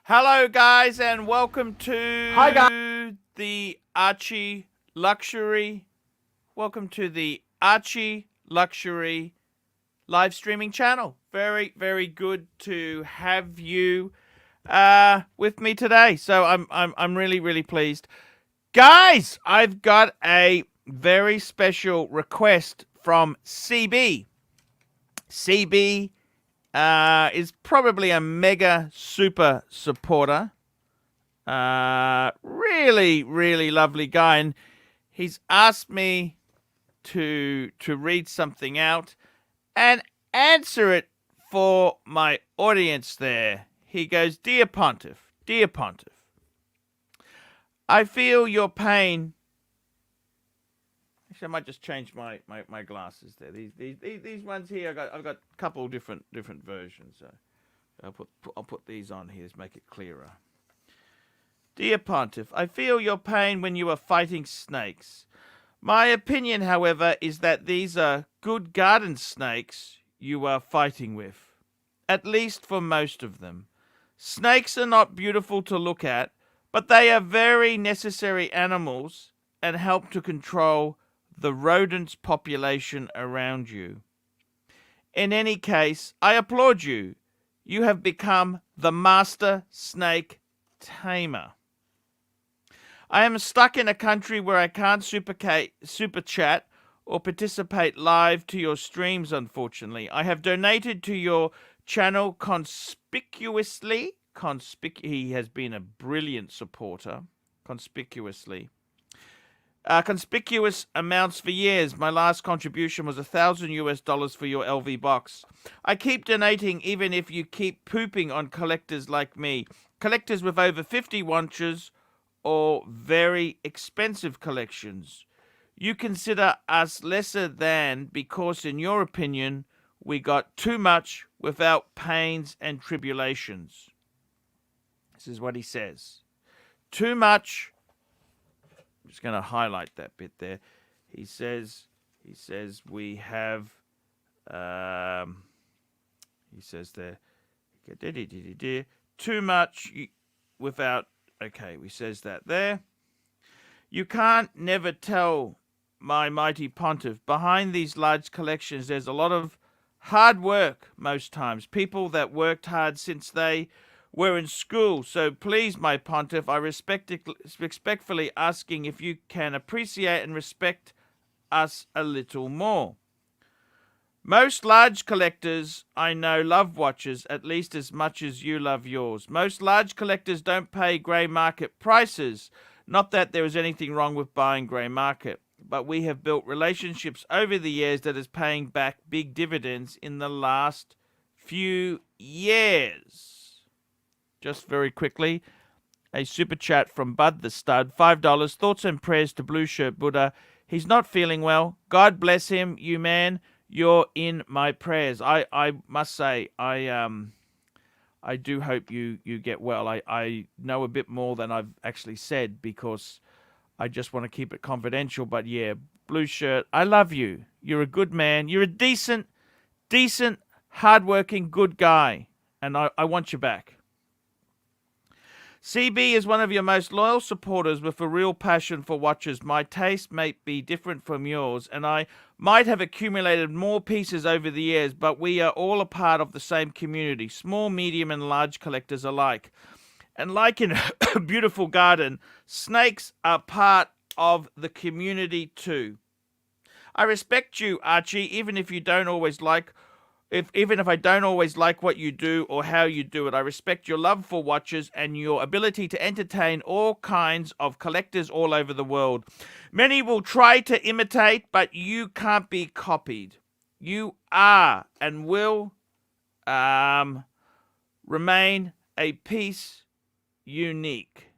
Hello, guys, and welcome to Hi, guys. the Archie Luxury. Welcome to the Archie Luxury live streaming channel. Very, very good to have you with me today. So I'm really, really pleased, guys. I've got a very special request from CB. CB is probably a mega super supporter. Really, really lovely guy, and he's asked me to read something out and answer it for my audience there. He goes, dear Pontiff, I feel your pain. Actually, I might just change my glasses there. These ones here, I've got a couple different versions. So I'll put these on here to make it clearer. Dear Pontiff, I feel your pain when you are fighting snakes. My opinion, however, is that these are good garden snakes you are fighting with. At least for most of them. Snakes are not beautiful to look at, but they are very necessary animals and help to control the rodents population around you. In any case, I applaud you. You have become the master snake tamer. I am stuck in a country where I can't super chat or participate live to your streams, unfortunately. I have donated to your channel conspicuously. He has been a brilliant supporter. Conspicuously. Conspicuous amounts for years. My last contribution was $1,000 for your LV box. I keep donating even if you keep pooping on collectors like me. Collectors with over 50 watches or very expensive collections. You consider us lesser than because, in your opinion, we got too much without pains and tribulations. This is what he says. Too much. I'm just going to highlight that bit there. He says we have, he says there, too much without, okay, he says that there. You can't never tell, my mighty Pontiff. Behind these large collections, there's a lot of hard work most times. People that worked hard since they were in school. So please, my Pontiff, I respectfully asking if you can appreciate and respect us a little more. Most large collectors I know love watches at least as much as you love yours. Most large collectors don't pay grey market prices. Not that there is anything wrong with buying grey market, but we have built relationships over the years that is paying back big dividends in the last few years. Just very quickly, a super chat from Bud the Stud, $5. Thoughts and prayers to Blue Shirt Buddha. He's not feeling well. God bless him, you man. You're in my prayers. I must say, I do hope you get well. I know a bit more than I've actually said because I just want to keep it confidential. But yeah, Blue Shirt, I love you. You're a good man. You're a decent, hardworking, good guy. And I want you back. CB is one of your most loyal supporters with a real passion for watches. My taste may be different from yours, and I might have accumulated more pieces over the years, but we are all a part of the same community, small, medium, and large collectors alike. And like in a beautiful garden, snakes are part of the community too. I respect you, Archie, even if you don't always like Even if I don't always like what you do or how you do it. I respect your love for watches and your ability to entertain all kinds of collectors all over the world. Many will try to imitate, but you can't be copied. You are and will remain a piece unique.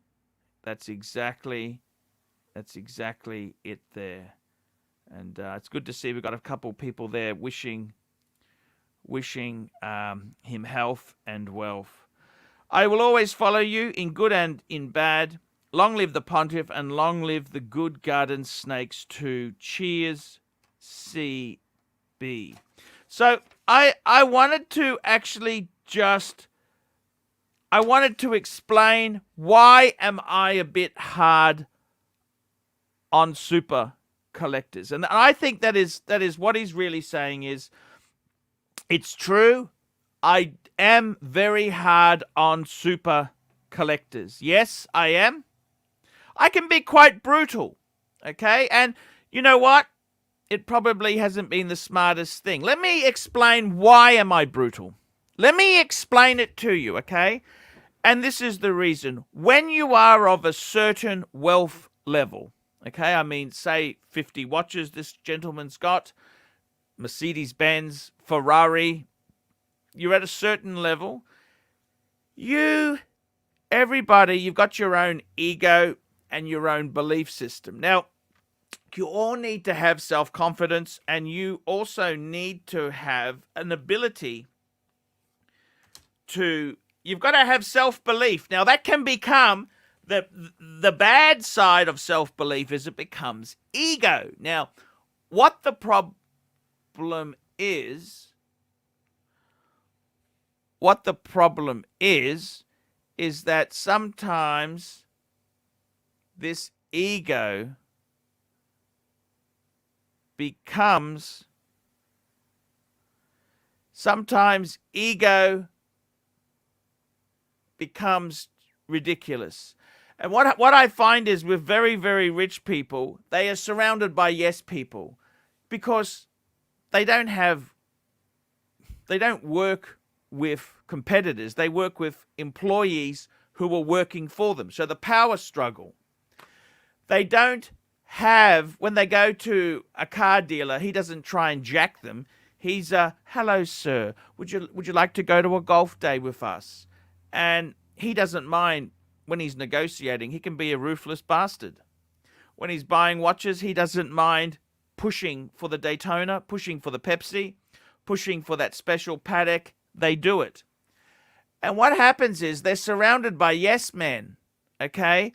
That's exactly it there. And it's good to see we've got a couple people there wishing him health and wealth. I will always follow you in good and in bad. Long live the Pontiff and long live the good garden snakes too. Cheers, CB. So I wanted to actually just I wanted to explain why am I a bit hard on super collectors. And I think that is what he's really saying is, it's true. I am very hard on super collectors. Yes, I am. I can be quite brutal. Okay? And you know what? It probably hasn't been the smartest thing. Let me explain why am I brutal. Let me explain it to you, okay? And this is the reason. When you are of a certain wealth level, okay, I mean, say 50 watches this gentleman's got, Mercedes-Benz, Ferrari, you're at a certain level, everybody, you've got your own ego and your own belief system. Now, you all need to have self-confidence, and you also need to have an ability you've got to have self-belief. Now, that can become, the bad side of self-belief is it becomes ego. Now, what the problem is that sometimes this ego becomes ridiculous. And what I find is with very, very rich people, they are surrounded by yes people because they don't work with competitors. They work with employees who are working for them. So the power struggle. They don't have, when they go to a car dealer, he doesn't try and jack them. He's hello, sir. Would you like to go to a golf day with us? And he doesn't mind when he's negotiating. He can be a ruthless bastard. When he's buying watches, he doesn't mind pushing for the Daytona, pushing for the Pepsi, pushing for that special Patek. They do it. And what happens is they're surrounded by yes men, okay?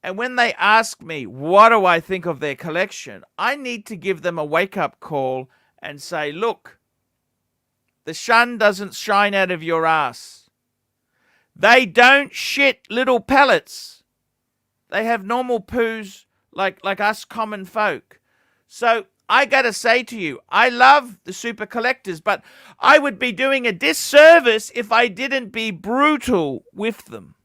And when they ask me, what do I think of their collection? I need to give them a wake-up call and say, look, the sun doesn't shine out of your ass. They don't shit little pellets. They have normal poos like us common folk. So I got to say to you, I love the super collectors, but I would be doing a disservice if I didn't be brutal with them.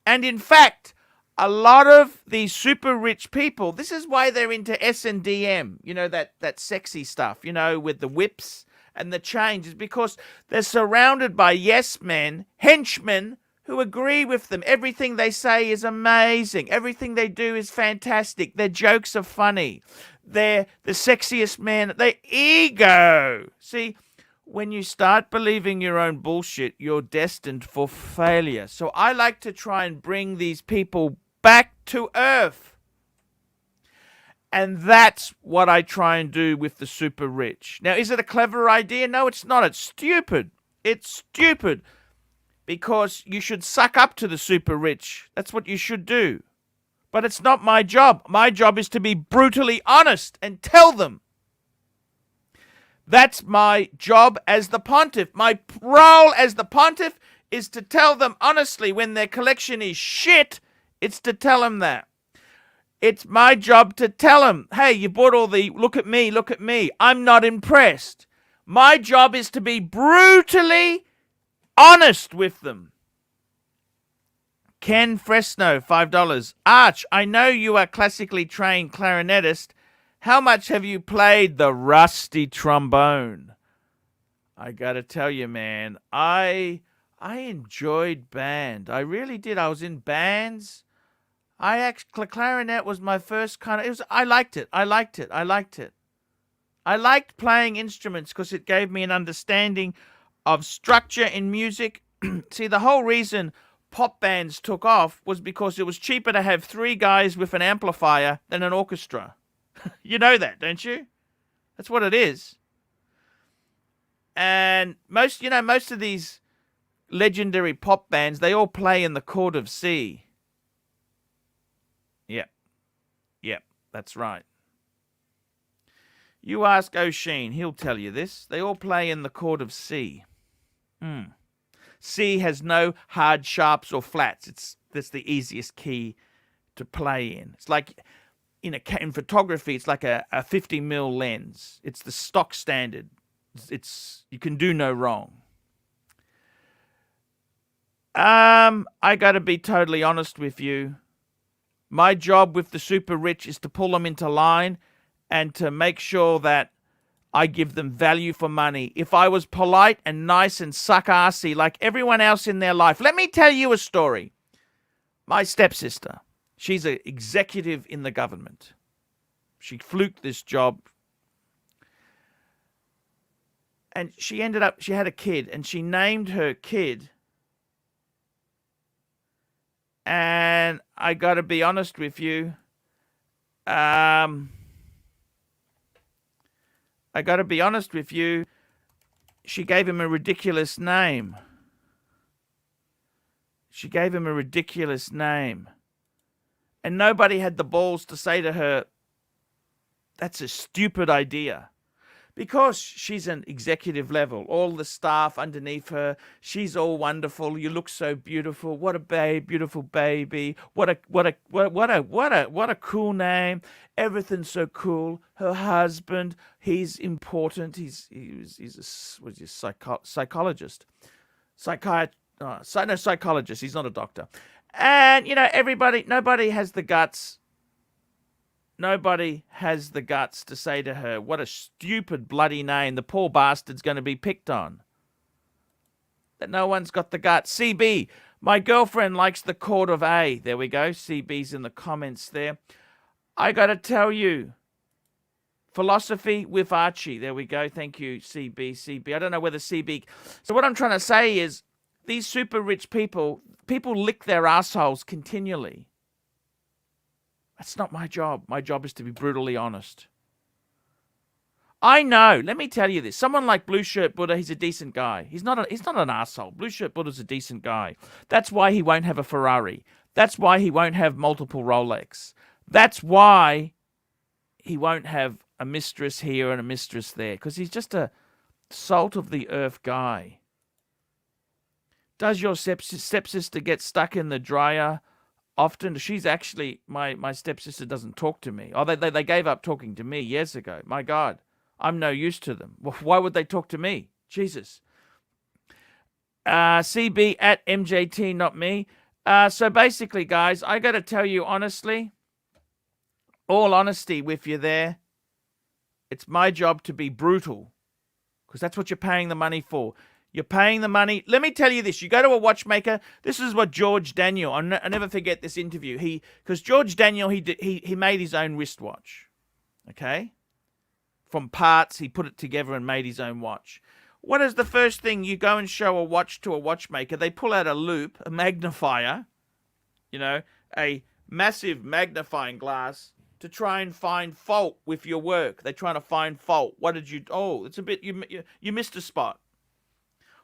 And in fact, a lot of these super rich people, this is why they're into S&DM, you know, that sexy stuff, you know, with the whips and the chains, is because they're surrounded by yes men, henchmen, who agree with them. Everything they say is amazing. Everything they do is fantastic. Their jokes are funny. They're the sexiest men. Their ego. See, when you start believing your own bullshit, you're destined for failure. So I like to try and bring these people back to earth. And that's what I try and do with the super rich. Now, is it a clever idea? No, it's not. It's stupid. It's stupid. Because you should suck up to the super rich. That's what you should do. But it's not my job. My job is to be brutally honest and tell them. That's my job as the pontiff. My role as the pontiff is to tell them honestly when their collection is shit. It's to tell them that. It's my job to tell them, hey, you bought all the, look at me, look at me. I'm not impressed. My job is to be brutally honest with them. Ken Fresno, $5. Arch, I know you are classically trained clarinetist. How much have you played the rusty trombone? I gotta tell you, man, I enjoyed band. I really did. I was in bands. Clarinet was my first kind of, I liked it. I liked playing instruments because it gave me an understanding of structure in music. See, the whole reason pop bands took off was because it was cheaper to have 3 guys with an amplifier than an orchestra. You know that, don't you? That's what it is. And most of these legendary pop bands, they all play in the chord of C. Yep, that's right. You ask O'Sheen, he'll tell you this. They all play in the chord of C. C has no hard sharps or flats. That's the easiest key to play in. It's like in photography, it's like a 50mm lens. It's the stock standard. You can do no wrong. I got to be totally honest with you. My job with the super rich is to pull them into line and to make sure that I give them value for money. If I was polite and nice and suck-assy like everyone else in their life, let me tell you a story. My stepsister, she's an executive in the government. She fluked this job. And she had a kid, and she named her kid. And I got to be honest with you. I got to be honest with you. She gave him a ridiculous name. And nobody had the balls to say to her, that's a stupid idea. Because she's an executive level, all the staff underneath her, she's all wonderful. You look so beautiful. What a beautiful baby. What a cool name. Everything's so cool. Her husband, he's important. He's a psychologist, psychologist. He's not a doctor. And nobody has the guts. Nobody has the guts to say to her, what a stupid bloody name. The poor bastard's going to be picked on. That no one's got the guts. CB, my girlfriend likes the chord of A. There we go. CB's in the comments there. I got to tell you, philosophy with Archie. There we go. Thank you, CB. I don't know whether CB... So what I'm trying to say is, these super rich people lick their assholes continually. That's not my job. My job is to be brutally honest. I know. Let me tell you this. Someone like Blue Shirt Buddha, he's a decent guy. He's not an asshole. Blue Shirt Buddha's a decent guy. That's why he won't have a Ferrari. That's why he won't have multiple Rolex. That's why he won't have a mistress here and a mistress there. Because he's just a salt of the earth guy. Does your stepsister get stuck in the dryer often? She's actually, my stepsister doesn't talk to me. Oh, they gave up talking to me years ago. My God, I'm no use to them. Why would they talk to me? Jesus. CB at MJT, not me. So basically, guys, I got to tell you honestly, all honesty with you there, it's my job to be brutal because that's what you're paying the money for. You're paying the money. Let me tell you this. You go to a watchmaker. This is what George Daniel. I never forget this interview. Because George Daniel, he made his own wristwatch. Okay, from parts, he put it together and made his own watch. What is the first thing? You go and show a watch to a watchmaker. They pull out a loupe, a magnifier, a massive magnifying glass to try and find fault with your work. They're trying to find fault. What did you? Oh, it's a bit. You missed a spot.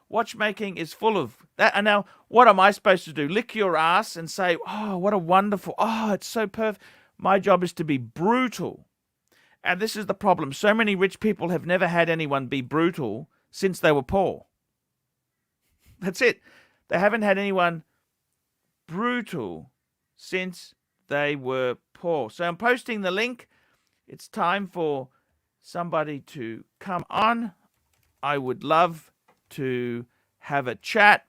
Watchmaking is full of that. And now, what am I supposed to do? Lick your ass and say, oh, what a wonderful, oh, it's so perfect. My job is to be brutal. And this is the problem. So many rich people have never had anyone be brutal since they were poor. That's it. They haven't had anyone brutal since they were poor. So I'm posting the link. It's time for somebody to come on. I would love to have a chat.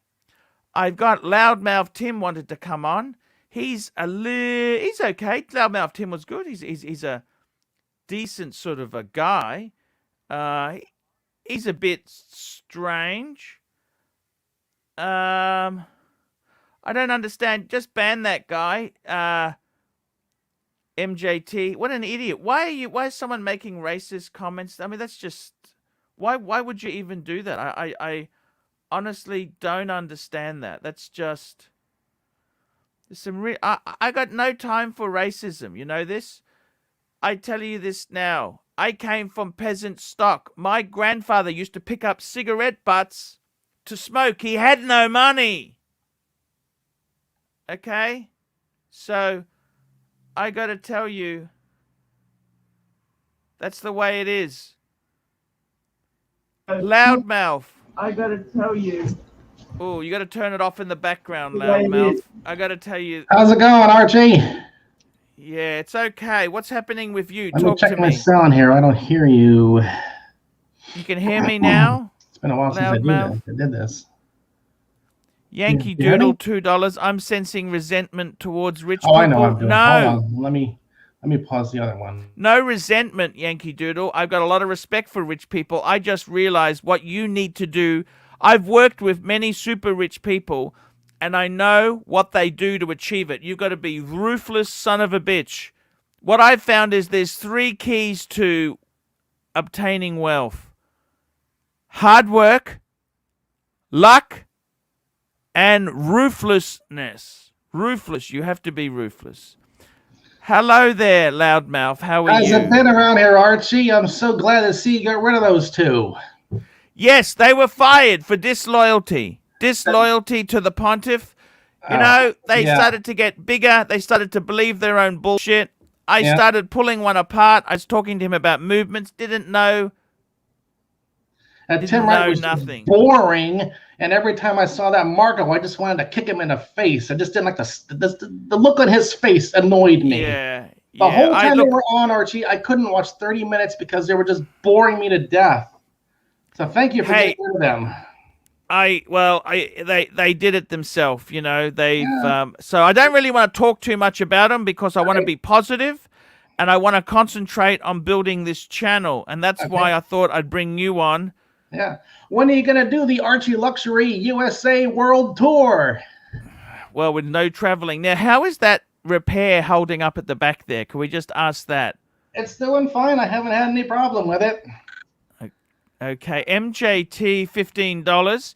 I've got Loudmouth Tim wanted to come on. He's okay. Loudmouth Tim was good. He's a decent sort of a guy. He's a bit strange. I don't understand. Just ban that guy. MJT. What an idiot. Why is someone making racist comments? I mean, that's just... Why would you even do that? I honestly don't understand that. That's just... There's some I got no time for racism. You know this? I tell you this now. I came from peasant stock. My grandfather used to pick up cigarette butts to smoke. He had no money. Okay? So, I got to tell you, that's the way it is. Loudmouth. I got to tell you, Oh, you got to turn it off in the background, Baby. loudmouth. I got to tell you. How's it going, Archie? Yeah, it's okay. What's happening with you? Let me Talk to check my me. sound here. I don't hear you. You can hear me now, It's been a while since loudmouth. I did this. Yankee You hear Doodle, me? $2. I'm sensing resentment towards rich Oh, I know what people. I'm doing. Hold No, on. Let me pause the other one. no resentment, Yankee Doodle. I've got a lot of respect for rich people. I just realized what you need to do. I've worked with many super rich people, and I know what they do to achieve it. You've got to be ruthless son of a bitch. What I've found is there's three keys to obtaining wealth: hard work, luck, and ruthlessness. Ruthless. You have to be ruthless. Hello there, loudmouth. How are How's it you? been around here, Archie? I'm so glad to see you got rid of those two. Yes, they were fired for disloyalty. Disloyalty to the pontiff. You Oh, know, they yeah, started to get bigger. They started to believe their own bullshit. I yeah. started pulling one apart. I was talking to him about movements. Tim Didn't Wright know was nothing. boring, and every time I saw that Marco, I just wanted to kick him in the face. I just didn't like the look on his face annoyed me. Yeah, The yeah. whole I time they look. were on, Archie, I couldn't watch 30 minutes because they were just boring me to death. So thank you for getting Hey, rid of them. they did it themselves. You know, they've. Yeah, So I don't really want to talk too much about them because I want to right. be positive, and I want to concentrate on building this channel, and that's Okay. why I thought I'd bring you on. Yeah. When are you going to do the ArchieLuxury USA World Tour? Well, with no traveling now, how is that repair holding up at the back there? Can we just ask that? It's doing fine. I haven't had any problem with it. Okay, MJT, $15.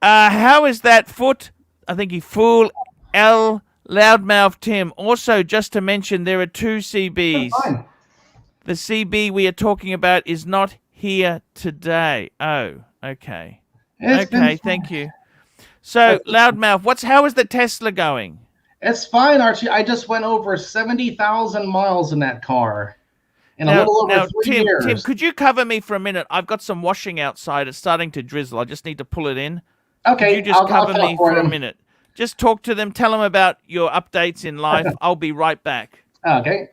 How is that foot? I think you fool L Loudmouth Tim. Also, just to mention, there are two It's CBs. fine. The CB we are talking about is not here today. Oh, okay. It's been Okay, fine. thank you. So, Loudmouth, how is the Tesla going? It's fine, Archie. I just went over 70,000 miles in that car in a Now, little over now, three Tim, years. could you cover me for a minute? I've got some washing outside. It's starting to drizzle. I just need to pull it in. Could you Okay, just I'll cover talk me for for a you. minute? Just talk to them. Tell them about your updates in life. I'll be right back. Okay.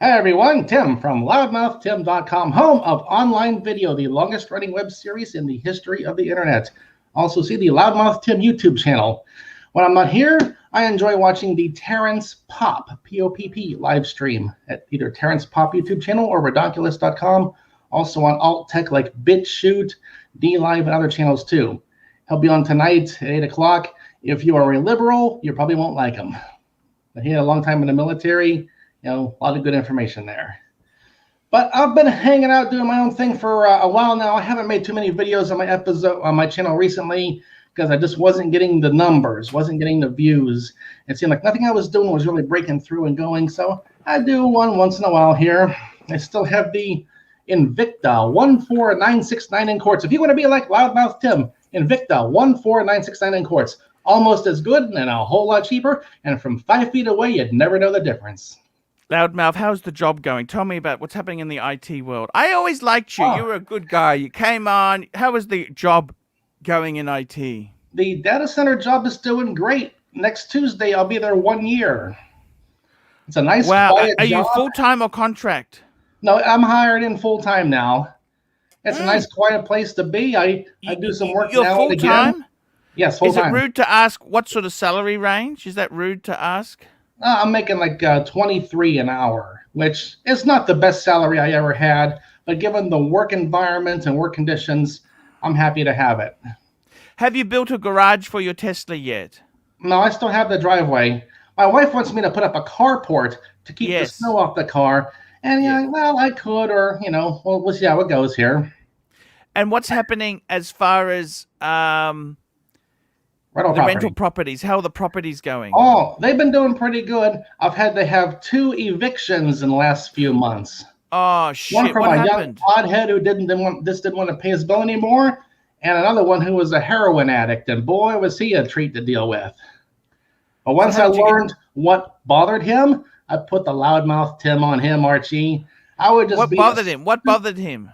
Hey everyone, Tim from loudmouthtim.com, home of online video, the longest running web series in the history of the internet. Also see the Loudmouth Tim YouTube channel. When I'm not here, I enjoy watching the Terrence Pop, P-O-P-P, live stream at either Terrence Pop YouTube channel or Redonkulous.com. Also on alt tech like BitChute, DLive, and other channels too. He'll be on tonight at 8 o'clock. If you are a liberal, you probably won't like him. But he had a long time in the military. A lot of good information there. But I've been hanging out doing my own thing for a while now. I haven't made too many videos on my channel recently because I just wasn't getting the numbers, wasn't getting the views. It seemed like nothing I was doing was really breaking through and going. So I do one once in a while here. I still have the Invicta 14969 in quartz. If you want to be like Loudmouth Tim, Invicta 14969 in quartz. Almost as good and a whole lot cheaper. And from 5 feet away, you'd never know the difference. Loudmouth, how's the job going? Tell me about what's happening in the IT world. I always liked you. You Oh, were a good guy. You came on. How was the job going in IT? the data center job is doing great. Next Tuesday, I'll be there 1 year. It's a nice, Wow. quiet Are you job. full time or contract? No, I'm hired in full time now. It's a nice, Mm. quiet place to be. I do some work You're now and full again. time? Yes, full Is it time. rude to ask what sort of salary range? Is that rude to ask? I'm making like 23 an hour, which is not the best salary I ever had, but given the work environment and work conditions, I'm happy to have it. Have you built a garage for your Tesla yet? No, I still have the driveway. My wife wants me to put up a carport to keep the Yes. snow off the car. And Yeah. well, I could, or we'll see how it goes here. And what's happening as far as Rental the rental property. properties? How are the properties going? Oh, they've been doing pretty good. I've had to have 2 evictions in the last few months. Oh One shit! from What a young happened? pothead who didn't want to pay his bill anymore, and another one who was a heroin addict. And boy, was he a treat to deal with. But So once how I did you get? learned what bothered him, I put the loudmouth Tim on him, Archie. I would just What be the bothered him? What bothered him?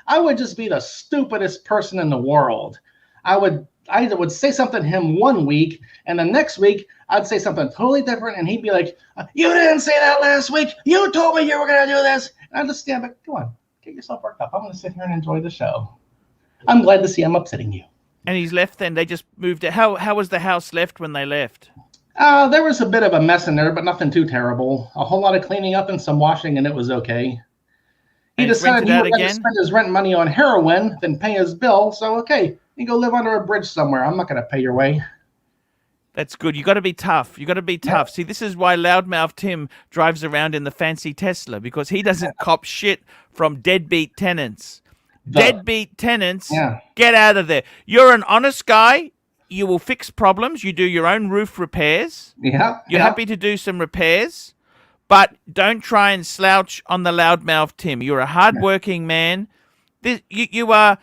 I would just be the stupidest person in the world. I would I would say something to him one week, and the next week I'd say something totally different, and he'd be like, "You didn't say that last week. You told me you were going to do this." And I'd just stand back. Come on, get yourself worked up. I'm going to sit here and enjoy the show. I'm glad to see I'm upsetting you. And he's left then? They just moved it. How was the house left when they left? There was a bit of a mess in there, but nothing too terrible. A whole lot of cleaning up and some washing, and it was okay. He decided he would rather spend his rent money on heroin than pay his bill. So, okay, you go live under a bridge somewhere. I'm not going to pay your way. That's good. You got to be tough. You got to be tough. See, this is why Loudmouth Tim drives around in the fancy Tesla, because he doesn't cop shit from deadbeat tenants. Deadbeat tenants, get out of there. You're an honest guy. You will fix problems. You do your own roof repairs. Yeah. You're happy to do some repairs. But don't try and slouch on the Loudmouth Tim. You're a hardworking man. You are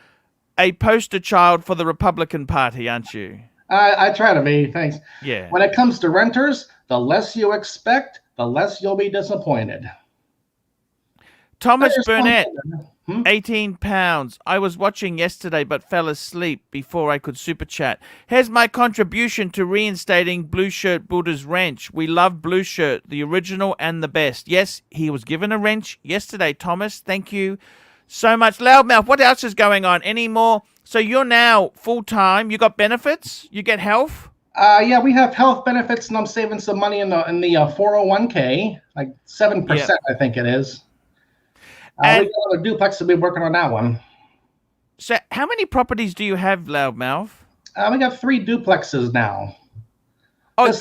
a poster child for the Republican Party, aren't you? I try to be, thanks. Yeah. When it comes to renters, the less you expect, the less you'll be disappointed. Thomas Burnett, 18 pounds. I was watching yesterday but fell asleep before I could super chat. Here's my contribution to reinstating Blue Shirt Buddha's wrench. We love Blue Shirt, the original and the best. Yes, he was given a wrench yesterday, Thomas. Thank you so much. Loudmouth, what else is going on? Any more? So you're now full-time. You got benefits? You get health? Yeah, we have health benefits, and I'm saving some money in the 401k, like 7%, I think it is. We got a duplex to be working on that one. So how many properties do you have, Loudmouth? We got 3 duplexes now. Oh,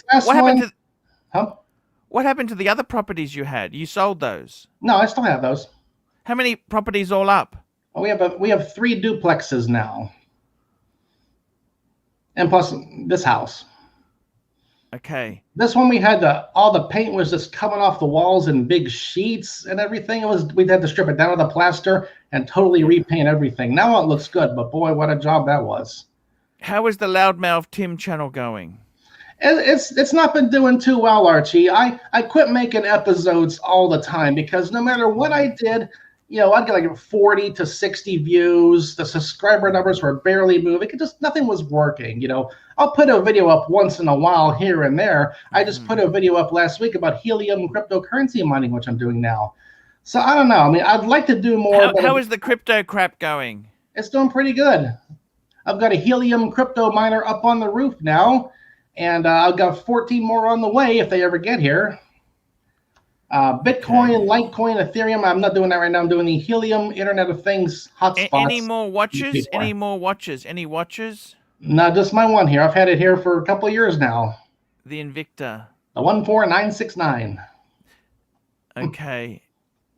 what happened to the other properties you had? You sold those? No, I still have those. How many properties all up? We have 3 duplexes now. And plus this house. Okay. This one we had all the paint was just coming off the walls in big sheets and everything. We'd had to strip it down with the plaster and totally repaint everything. Now it looks good, but boy, what a job that was. How is the Loudmouth Tim channel going? It's not been doing too well, Archie. I quit making episodes all the time because no matter what I did, I'd get like 40 to 60 views. The subscriber numbers were barely moving. Nothing was working. I'll put a video up once in a while here and there. I just put a video up last week about helium cryptocurrency mining, which I'm doing now. So I don't know. I mean, I'd like to do more. How is the crypto crap going? It's doing pretty good. I've got a helium crypto miner up on the roof now, and I've got 14 more on the way if they ever get here. Bitcoin, Litecoin, Ethereum. I'm not doing that right now. I'm doing the Helium Internet of Things hotspots. Any more watches? Any more watches? Any watches? No, just my one here. I've had it here for a couple of years now. The Invicta. The 14969. Okay.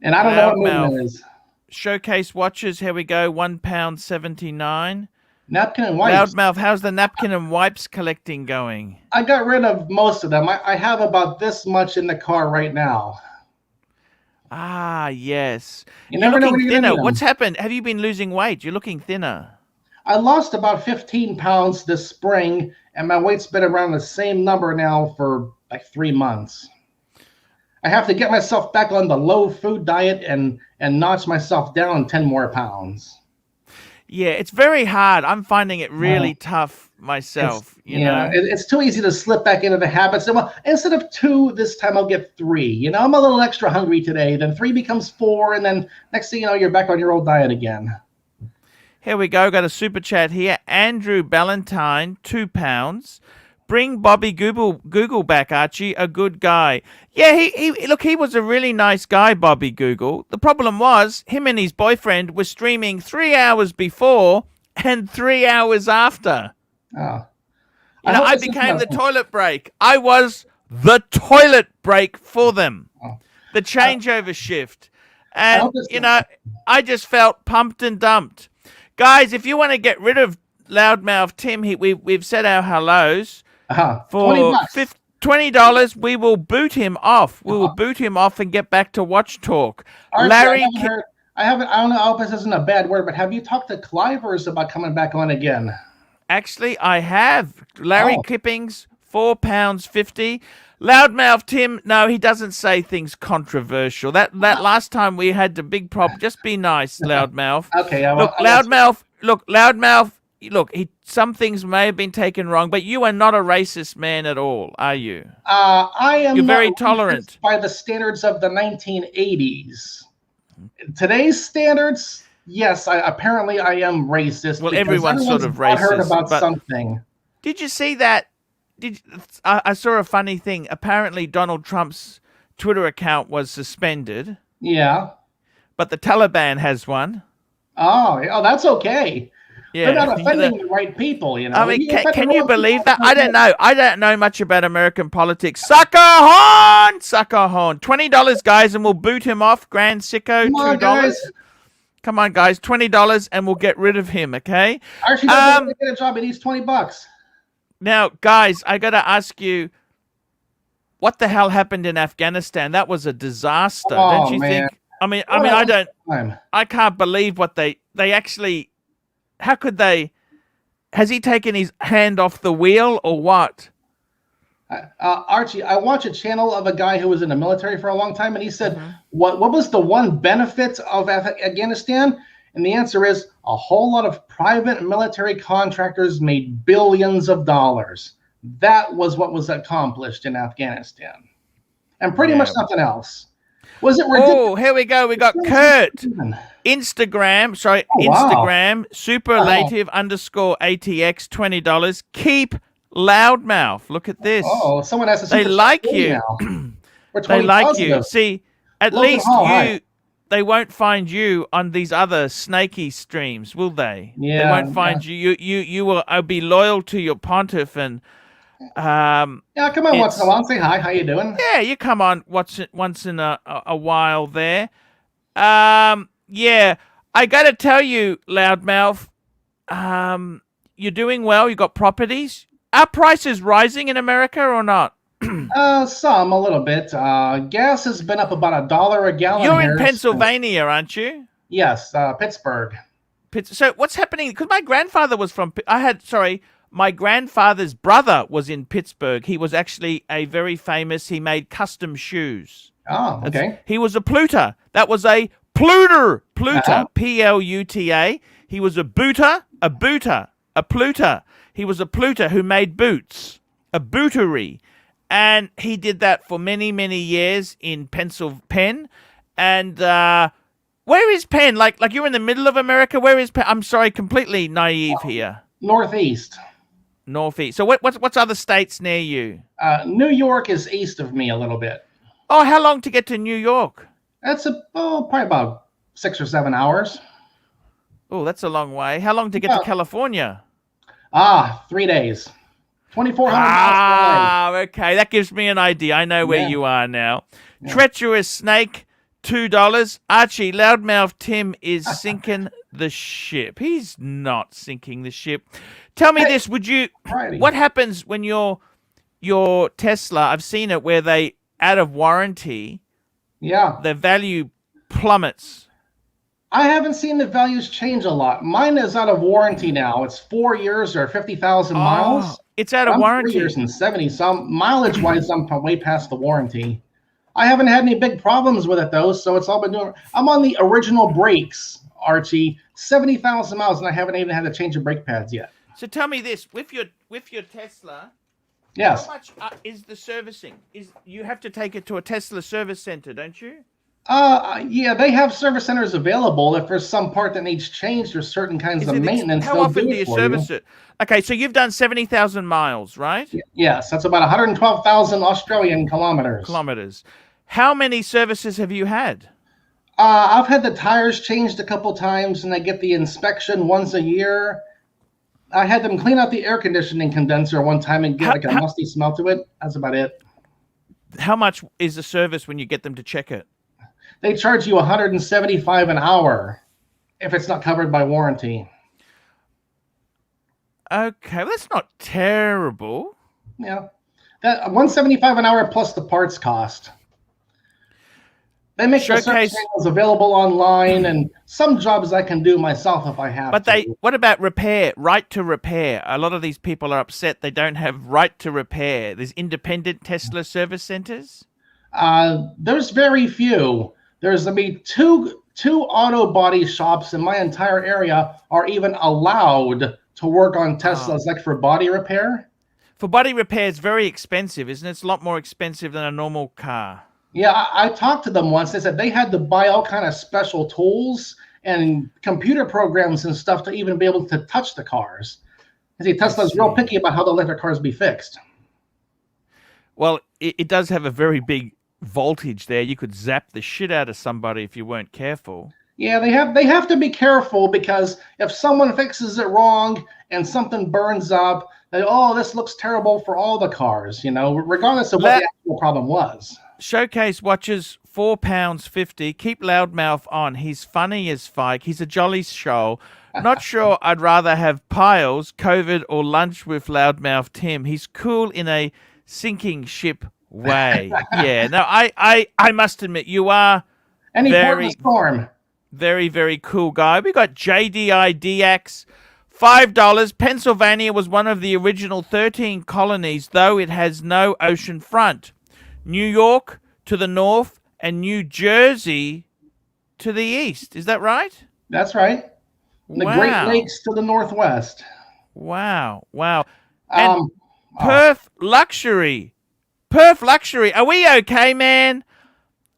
And I don't know what movement is. Showcase watches. Here we go. £1.79. Napkin and wipes. Loudmouth, how's the napkin and wipes collecting going? I got rid of most of them. I have about this much in the car right now. Ah, yes. You never know when you're thinner. gonna need them. What's happened? Have you been losing weight? You're looking thinner. I lost about 15 pounds this spring, and my weight's been around the same number now for like 3 months. I have to get myself back on the low food diet and notch myself down 10 more pounds. Yeah, it's very hard. I'm finding it really tough myself. You know? It's too easy to slip back into the habits. Well, instead of 2, this time I'll get 3. I'm a little extra hungry today. Then 3 becomes 4, and then next thing you know, you're back on your old diet again. Here we go. Got a super chat here. Andrew Ballantyne, £2. Bring Bobby Google back, Archie. A good guy. Yeah, he was a really nice guy, Bobby Google. The problem was him and his boyfriend were streaming 3 hours before and 3 hours after. Oh. I became the toilet break. I was the toilet break for them. Oh. The changeover shift. And, I just felt pumped and dumped. Guys, if you want to get rid of Loudmouth Tim, we've said our hellos. For $20, we will boot him off. We will boot him off and get back to Watch Talk. Archie, Larry, I don't know. I hope this isn't a bad word, but have you talked to Clivers about coming back on again? Actually, I have. Larry Clippings, £4.50. Loudmouth Tim, no, he doesn't say things controversial. That last time we had the big problem. Just be nice, Loudmouth. Okay. Look, Loudmouth. look, some things may have been taken wrong, but you are not a racist man at all, are you? I am You're not very racist tolerant. by the standards of the 1980s. Today's standards, yes, apparently I am racist. Well, because everyone's sort of butthurt racist. about But something. did you see that? I saw a funny thing. Apparently, Donald Trump's Twitter account was suspended, Yeah. but the Taliban has one. Oh, that's okay. Yeah, They're not offending the right people, you know. I mean, can you believe that? I don't know. I don't know much about American politics. Sucker horn! Sucker horn. $20, guys, and we'll boot him off. Grand sicko, $2. Guys. Come on, guys. $20, and we'll get rid of him, okay? Archie doesn't get a job. He needs $20. Now, guys, I got to ask you, what the hell happened in Afghanistan? That was a disaster, don't you think? I can't believe what they actually. How could they? Has he taken his hand off the wheel or what? Archie, I watched a channel of a guy who was in the military for a long time, and he said, what was the one benefit of Afghanistan? And the answer is a whole lot of private military contractors made billions of dollars. That was what was accomplished in Afghanistan. And pretty much nothing else. Was it ridiculous? Oh, here we go. We got Kurt. Instagram, superlative _ATX, $20. Keep loudmouth. Look at this. Oh, someone has to. They like you. They like you. See, at least they won't find you on these other snaky streams, will they? Yeah. They won't find you. You will be loyal to your pontiff and. Come on once in a while. Say hi. How you doing? Yeah, you come on once in a while there. Yeah, I got to tell you, loudmouth, you're doing well. You got properties. Are prices rising in America or not? Some, a little bit. Gas has been up about $1 a gallon. You're in Pennsylvania, aren't you? Yes, Pittsburgh. So what's happening? Because my grandfather was from. My grandfather's brother was in Pittsburgh. He was actually a very famous. He made custom shoes. Oh, okay. He was a pluter. That was a pluter. Pluter. Pluta. He was a booter. A pluter. He was a pluter who made boots. A bootery. And he did that for many, many years in Penn. And where is Penn? Like you're in the middle of America. Where is Penn? I'm sorry, completely naive here. Northeast. So what's other states near you? New York is east of me a little bit. Oh, how long to get to New York? That's probably about 6 or 7 hours. Oh, that's a long way. How long to get to California? 3 days. 2,400 miles away. Okay. That gives me an idea. I know where you are now. Yeah. Treacherous Snake, $2. Archie, Loudmouth Tim is sinking the ship. He's not sinking the ship. Tell me this, would you... What happens when your Tesla, I've seen it where they, out of warranty, the value plummets. I haven't seen the values change a lot. Mine is out of warranty now. It's 4 years or 50,000 miles. It's out of warranty. 4 years and 70 some. Mileage-wise, I'm way past the warranty. I haven't had any big problems with it, though, so it's all been doing... I'm on the original brakes, Archie. 70,000 miles, and I haven't even had to change the brake pads yet. So tell me this, with your Tesla, yes. How much is the servicing? You have to take it to a Tesla service center, don't you? Yeah, they have service centers available. If there's some part that needs changed or certain kinds of maintenance, how often do you service it? Okay, so you've done 70,000 miles, right? Yes, that's about 112,000 Australian kilometers. How many services have you had? I've had the tires changed a couple times, and I get the inspection once a year. I had them clean out the air conditioning condenser one time and get a musty smell to it. That's about it. How much is the service when you get them to check it? They charge you $175 an hour if it's not covered by warranty. Okay, well, that's not terrible. Yeah, that $175 an hour plus the parts cost. They make the service channels available online, and some jobs I can do myself if I have to. What about repair? Right to repair. A lot of these people are upset they don't have right to repair. There's independent Tesla service centers? There's very few. There's two auto body shops in my entire area are even allowed to work on Teslas, like for body repair. For body repair, it's very expensive, isn't it? It's a lot more expensive than a normal car. Yeah, I talked to them once. They said they had to buy all kind of special tools and computer programs and stuff to even be able to touch the cars. I see Tesla's real picky about how the electric cars be fixed. Well, it does have a very big voltage there. You could zap the shit out of somebody if you weren't careful. Yeah, they have to be careful, because if someone fixes it wrong and something burns up, this looks terrible for all the cars, regardless of what the actual problem was. Showcase watches £4.50. Keep Loudmouth on. He's funny as fike. He's a jolly show. Not sure I'd rather have piles, COVID, or lunch with Loudmouth Tim. He's cool in a sinking ship way. Yeah. No, I must admit, you are Very storm. Very, very cool guy. We got JDIDX. $5. Pennsylvania was one of the original 13 colonies, though it has no ocean front. New York to the north and New Jersey to the east. Is that right? That's right. The Great Lakes to the northwest. Wow. And Perth Luxury. Perth Luxury. Are we okay, man?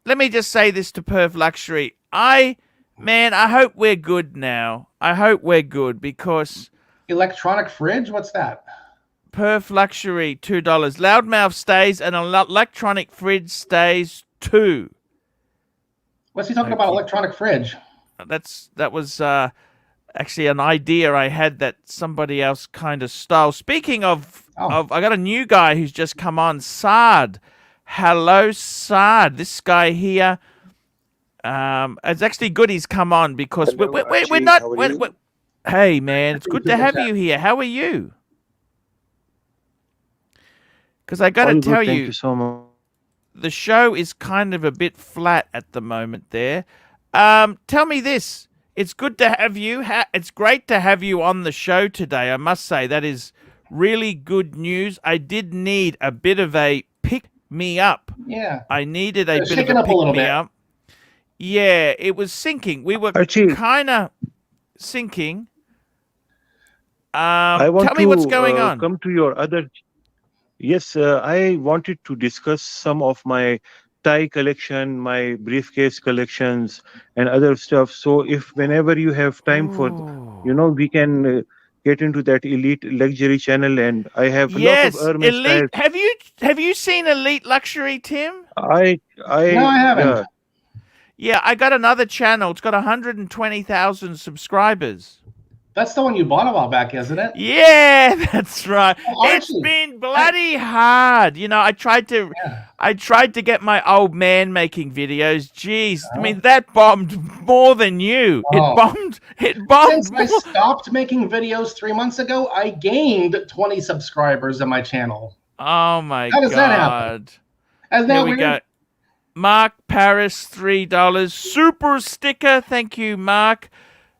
Let me just say this to Perth Luxury. I hope we're good now. I hope we're good, because... Electronic fridge? What's that? Perth Luxury, $2. Loudmouth stays, and an electronic fridge stays $2. What's he talking about, electronic fridge? That was actually an idea I had that somebody else kind of stole. Speaking of, I got a new guy who's just come on, Sard. Hello, Sard. This guy here... it's actually good he's come on, because Hello, we're not... Hey, man, it's good to have you here. How are you? Because I got to tell you, thank you so much. The show is kind of a bit flat at the moment there. Tell me this. It's good to have you. It's great to have you on the show today, I must say. That is really good news. I did need a bit of a pick-me-up. Yeah. I needed a bit of a pick-me-up. Yeah, it was sinking. We were kind of sinking. I want tell me what's going on. Come to your other... Yes, I wanted to discuss some of my tie collection, my briefcase collections, and other stuff. So whenever you have time for, we can get into that Elite Luxury channel, and I have lots of Hermes Elite. Have you seen Elite Luxury, Tim? No, I haven't. Yeah, I got another channel. It's got 120,000 subscribers. That's the one you bought a while back, isn't it? Yeah, that's right. Oh, it's been bloody hard. I tried to get my old man making videos. Jeez, I mean, that bombed more than you. It bombed. Since I stopped making videos 3 months ago, I gained 20 subscribers on my channel. Oh my God. How does that happen? Here we go. Mark Paris, $3. Super sticker. Thank you, Mark.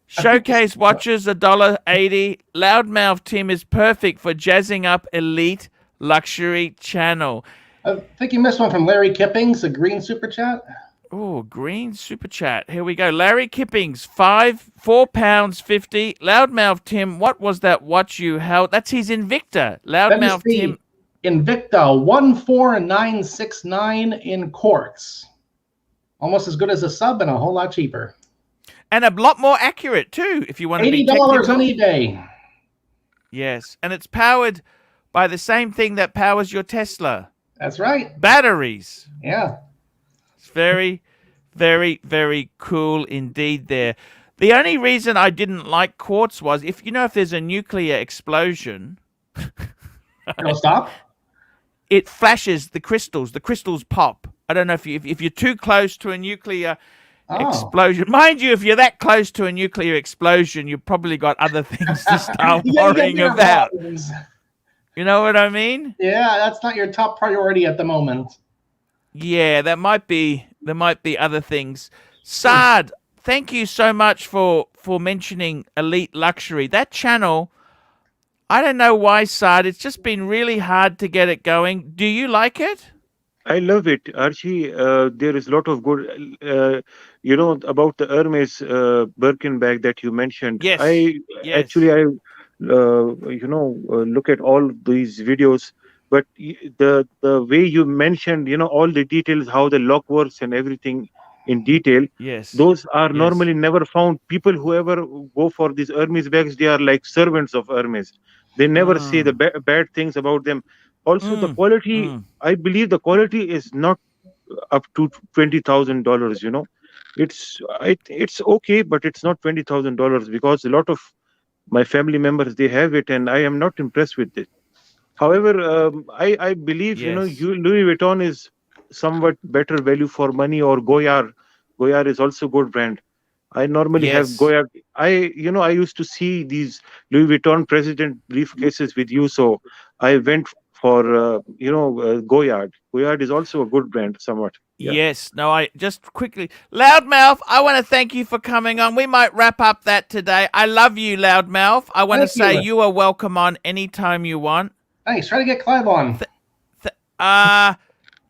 Showcase watches, $1.80. Loudmouth Tim is perfect for jazzing up Elite Luxury channel. I think you missed one from Larry Kippings, a green super chat. Oh, green super chat. Here we go. Larry Kippings, £4.50. Loudmouth Tim, what was that watch you held? That's his Invicta. Loudmouth Tim. Invicta 14969 in quartz. Almost as good as a sub and a whole lot cheaper. And a lot more accurate, too, if you want to be technical. $80 on eBay. Yes, and it's powered by the same thing that powers your Tesla. That's right. Batteries. Yeah. It's very, very, very cool indeed there. The only reason I didn't like quartz was, if there's a nuclear explosion... It'll stop? It flashes the crystals. The crystals pop. I don't know if you're too close to a nuclear... explosion. Mind you, if you're that close to a nuclear explosion, you've probably got other things to start worrying about. You know what I mean? Yeah, that's not your top priority at the moment. Yeah, there might be other things. Sard, thank you so much for mentioning Elite Luxury. That channel, I don't know why, Sard, it's just been really hard to get it going. Do you like it? I love it, Archie. There is a lot of good, about the Hermes Birkin bag that you mentioned. Yes. Actually, look at all these videos. But the way you mentioned, all the details, how the lock works and everything in detail, Yes. those are Yes. normally never found. People whoever go for these Hermes bags, they are like servants of Hermes. They never say the Mm. bad things about them. Also, the Mm. quality, Mm. I believe the quality is not up to $20,000. It's okay, but it's not $20,000 because a lot of my family members they have it, and I am not impressed with it. However, I believe Yes. Louis Vuitton is somewhat better value for money, or Goyard. Goyard is also good brand. I normally have Yes. Goyard. I used to see these Louis Vuitton President briefcases with you, so I went for Goyard. Goyard is also a good brand, somewhat. Yeah. Yes. No, I just quickly. Loudmouth, I want to thank you for coming on. We might wrap up that today. I love you, Loudmouth. I want to Thank say you. you are welcome on anytime you want. Thanks. Try to get Clive on. Th- uh,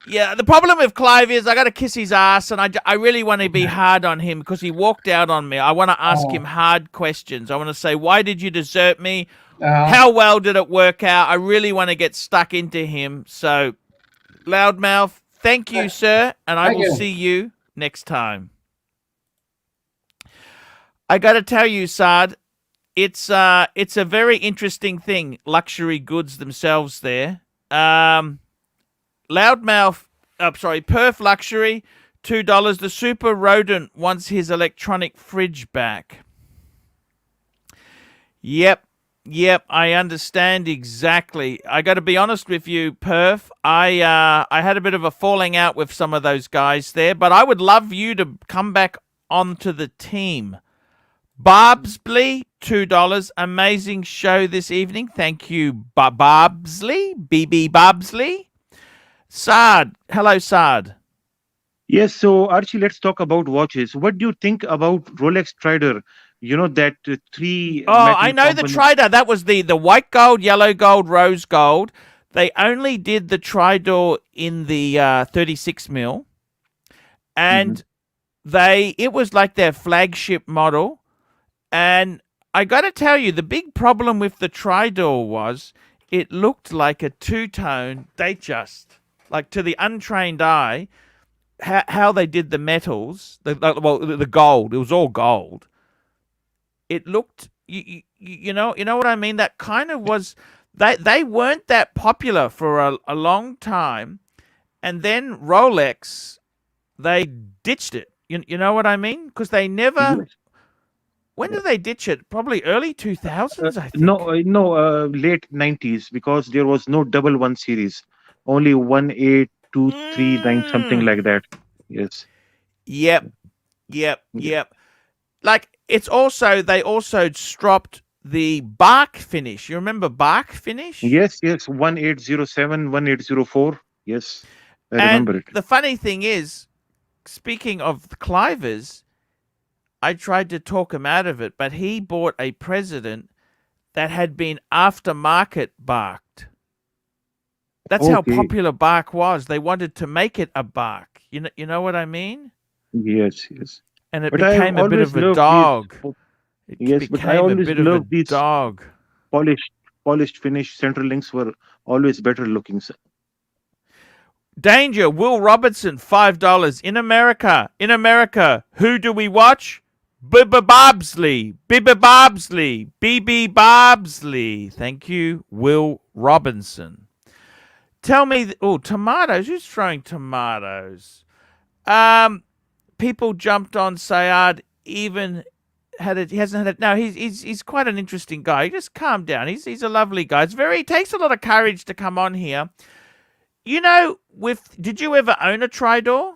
yeah, the problem with Clive is I got to kiss his ass, and I really want to be hard on him because he walked out on me. I want to ask him Oh, hard questions. I want to say, why did you desert me? uh, How well did it work out? I really want to get stuck into him. So, Loudmouth, thank you, sir, and I thank will you. see you next time. I got to tell you, Sard, it's a very interesting thing. Luxury goods themselves there. Loudmouth, sorry, Perth Luxury, $2. The Super Rodent wants his electronic fridge back. Yep, I understand exactly. I got to be honest with you, Perth. I had a bit of a falling out with some of those guys there, but I would love you to come back onto the team. Barbsley, $2. Amazing show this evening. Thank you, Barbsley, BB Barbsley. Sard, hello, Sard. Yes, so Archie, let's talk about watches. What do you think about Rolex Strider? That three Oh, I metal know the component. Tridor. That was the white gold, yellow gold, rose gold. They only did the Tridor in the 36 mil, Mhm. and it was like their flagship model. And I got to tell you, the big problem with the Tridor was it looked like a two-tone Datejust. Like to the untrained eye, how they did the metals, the gold, it was all gold. It looked, you know what I mean. That kind of was. They weren't that popular for a long time, and then Rolex they ditched it. You know what I mean? Because they never. Yes. When did they ditch it? Probably early 2000s, I No, think. no, late 90s, because there was no double one series, only 18239, something Mm. like that. Yes. Yep, yep, Yeah. yep. Like it's also they also dropped the bark finish. You remember bark finish? Yes, 1807, 1804. Yes, I And remember it. the funny thing is, speaking of the Clivers, I tried to talk him out of it, but he bought a president that had been aftermarket barked. That's how Okay. popular bark was. They wanted to make it a bark. You know what I mean? Yes. And it But I have became a bit always of a loved these. dog. It Yes, but I became a always bit of a loved these dog. polished, polished finish. Central links were always better looking. Danger, Will Robertson, $5. In America. In America, who do we watch? Bibba Bobsley. Bibba Bobsley. BB Bobsley. Thank you, Will Robinson. Tell me, oh, tomatoes. Who's throwing tomatoes? People jumped on Sayad. Even had it. He hasn't had it. No, he's quite an interesting guy. Just calm down. He's a lovely guy. It takes a lot of courage to come on here. Did you ever own a Tridor?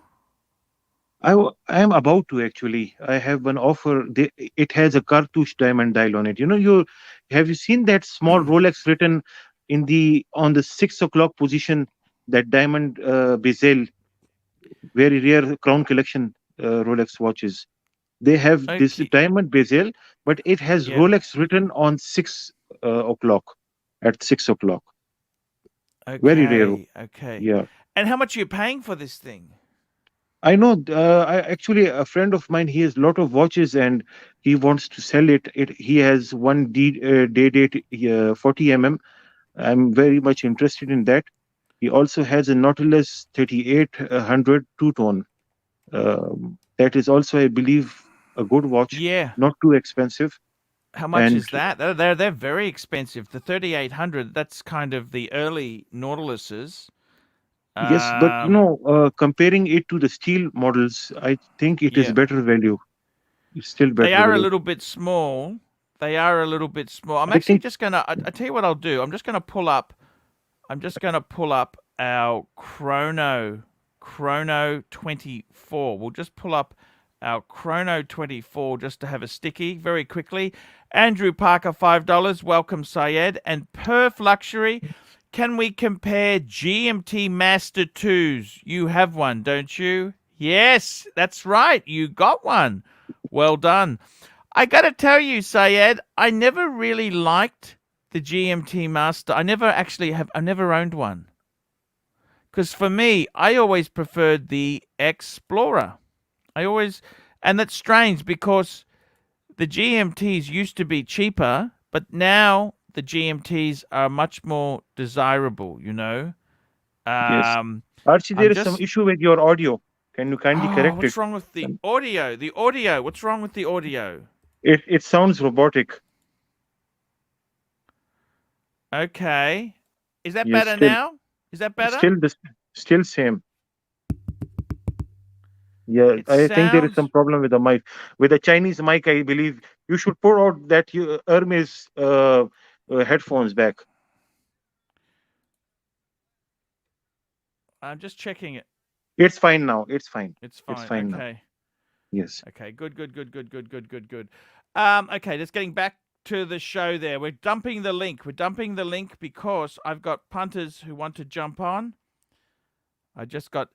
I am about to actually. I have an offer. It has a cartouche diamond dial on it. Have you seen that small Rolex written on the 6 o'clock position? That diamond bezel, very rare crown collection Rolex watches. They have this Okay. diamond bezel, but it has Yep. Rolex written on 6 o'clock. At 6 o'clock, very rare. Okay. Yeah. And how much are you paying for this thing? I know. Actually, a friend of mine, he has a lot of watches and he wants to sell it. He has one day date 40 mm. I'm very much interested in that. He also has a Nautilus 3800 two-tone. That is also, I believe, a good watch, Yeah. not too expensive. How much And is that? They're very expensive. The 3800, that's kind of the early Nautiluses. yes, but comparing it to the steel models, I think it is Yeah. better value. It's still They better are a value. little bit small. They are a little bit small. I'm I actually think just gonna. I tell you what I'll do. I'm just gonna pull up. I'm just gonna pull up our Chrono 24. We'll just pull up our Chrono 24 just to have a sticky very quickly. Andrew Parker, $5. Welcome, Syed. And Perf Luxury. Can we compare GMT Master 2s? You have one, don't you? Yes, that's right. You got one. Well done. I got to tell you, Syed, I never really liked the GMT Master. I never owned one. Because for me, I always preferred the Explorer. And that's strange because the GMTs used to be cheaper, but now the GMTs are much more desirable, you know? yes. Um, Archie, there I'm is some just. issue with your audio. Can you kindly Oh, correct it? what's wrong with the audio? The audio. What's wrong with the audio? It sounds robotic. Okay. Is that Yes, better now? Is that better? still this, still same. Yeah, It I think there is some sounds. problem with the mic. With the Chinese mic, I believe you should put out that Hermes headphones back. I'm just checking it. It's fine now. It's fine. It's It's fine. fine now. Okay. Yes. Okay. Good. Good. Good. Good. Good. Good. Good. Good. Okay. Just getting back to the show. There, we're dumping the link. We're dumping the link because I've got punters who want to jump on. I just got.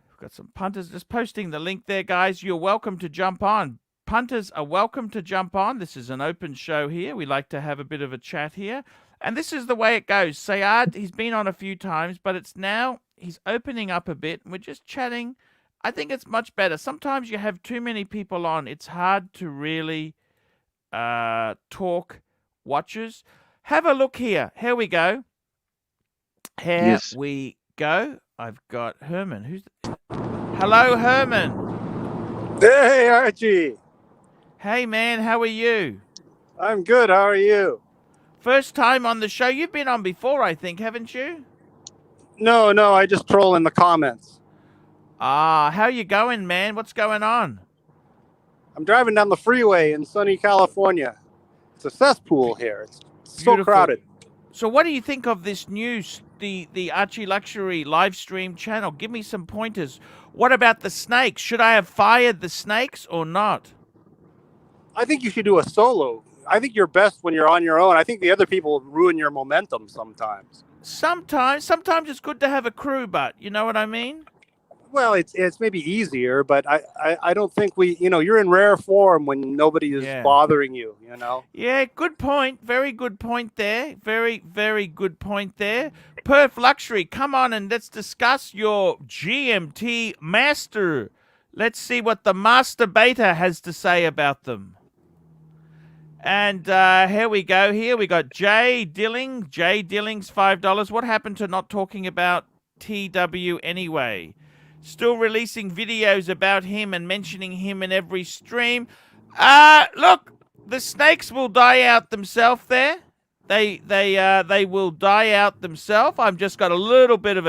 We've got some punters just posting the link there, guys. You're welcome to jump on. Punters are welcome to jump on. This is an open show here. We like to have a bit of a chat here. And this is the way it goes. Sayad, he's been on a few times, but it's now he's opening up a bit. And we're just chatting. I think it's much better. Sometimes you have too many people on. It's hard to really talk watches. Have a look here. Here we go. Here Yes. we go. I've got Herman. Hello, Herman. Hey, Archie. Hey, man. How are you? I'm good. How are you? First time on the show. You've been on before, I think, haven't you? No, I just troll in the comments. How you going, man? What's going on? I'm driving down the freeway in sunny California. It's a cesspool here. It's so Beautiful. crowded. So what do you think of this news, the ArchieLuxury live stream channel? Give me some pointers. What about the snakes? Should I have fired the snakes or not? I think you should do a solo. I think you're best when you're on your own. I think the other people ruin your momentum sometimes. Sometimes it's good to have a crew, but you know what I mean? Well, it's maybe easier, but I don't think you're in rare form when nobody is bothering you, Yeah, good point. Very good point there. Very, very good point there. Perf Luxury, come on and let's discuss your GMT Master. Let's see what the Master Beta has to say about them. And here we go. Here we got Jay Dilling. Jay Dilling's $5. What happened to not talking about TW anyway? Still releasing videos about him and mentioning him in every stream. Look, the snakes will die out themselves there. They will die out themselves. I've just got a little bit of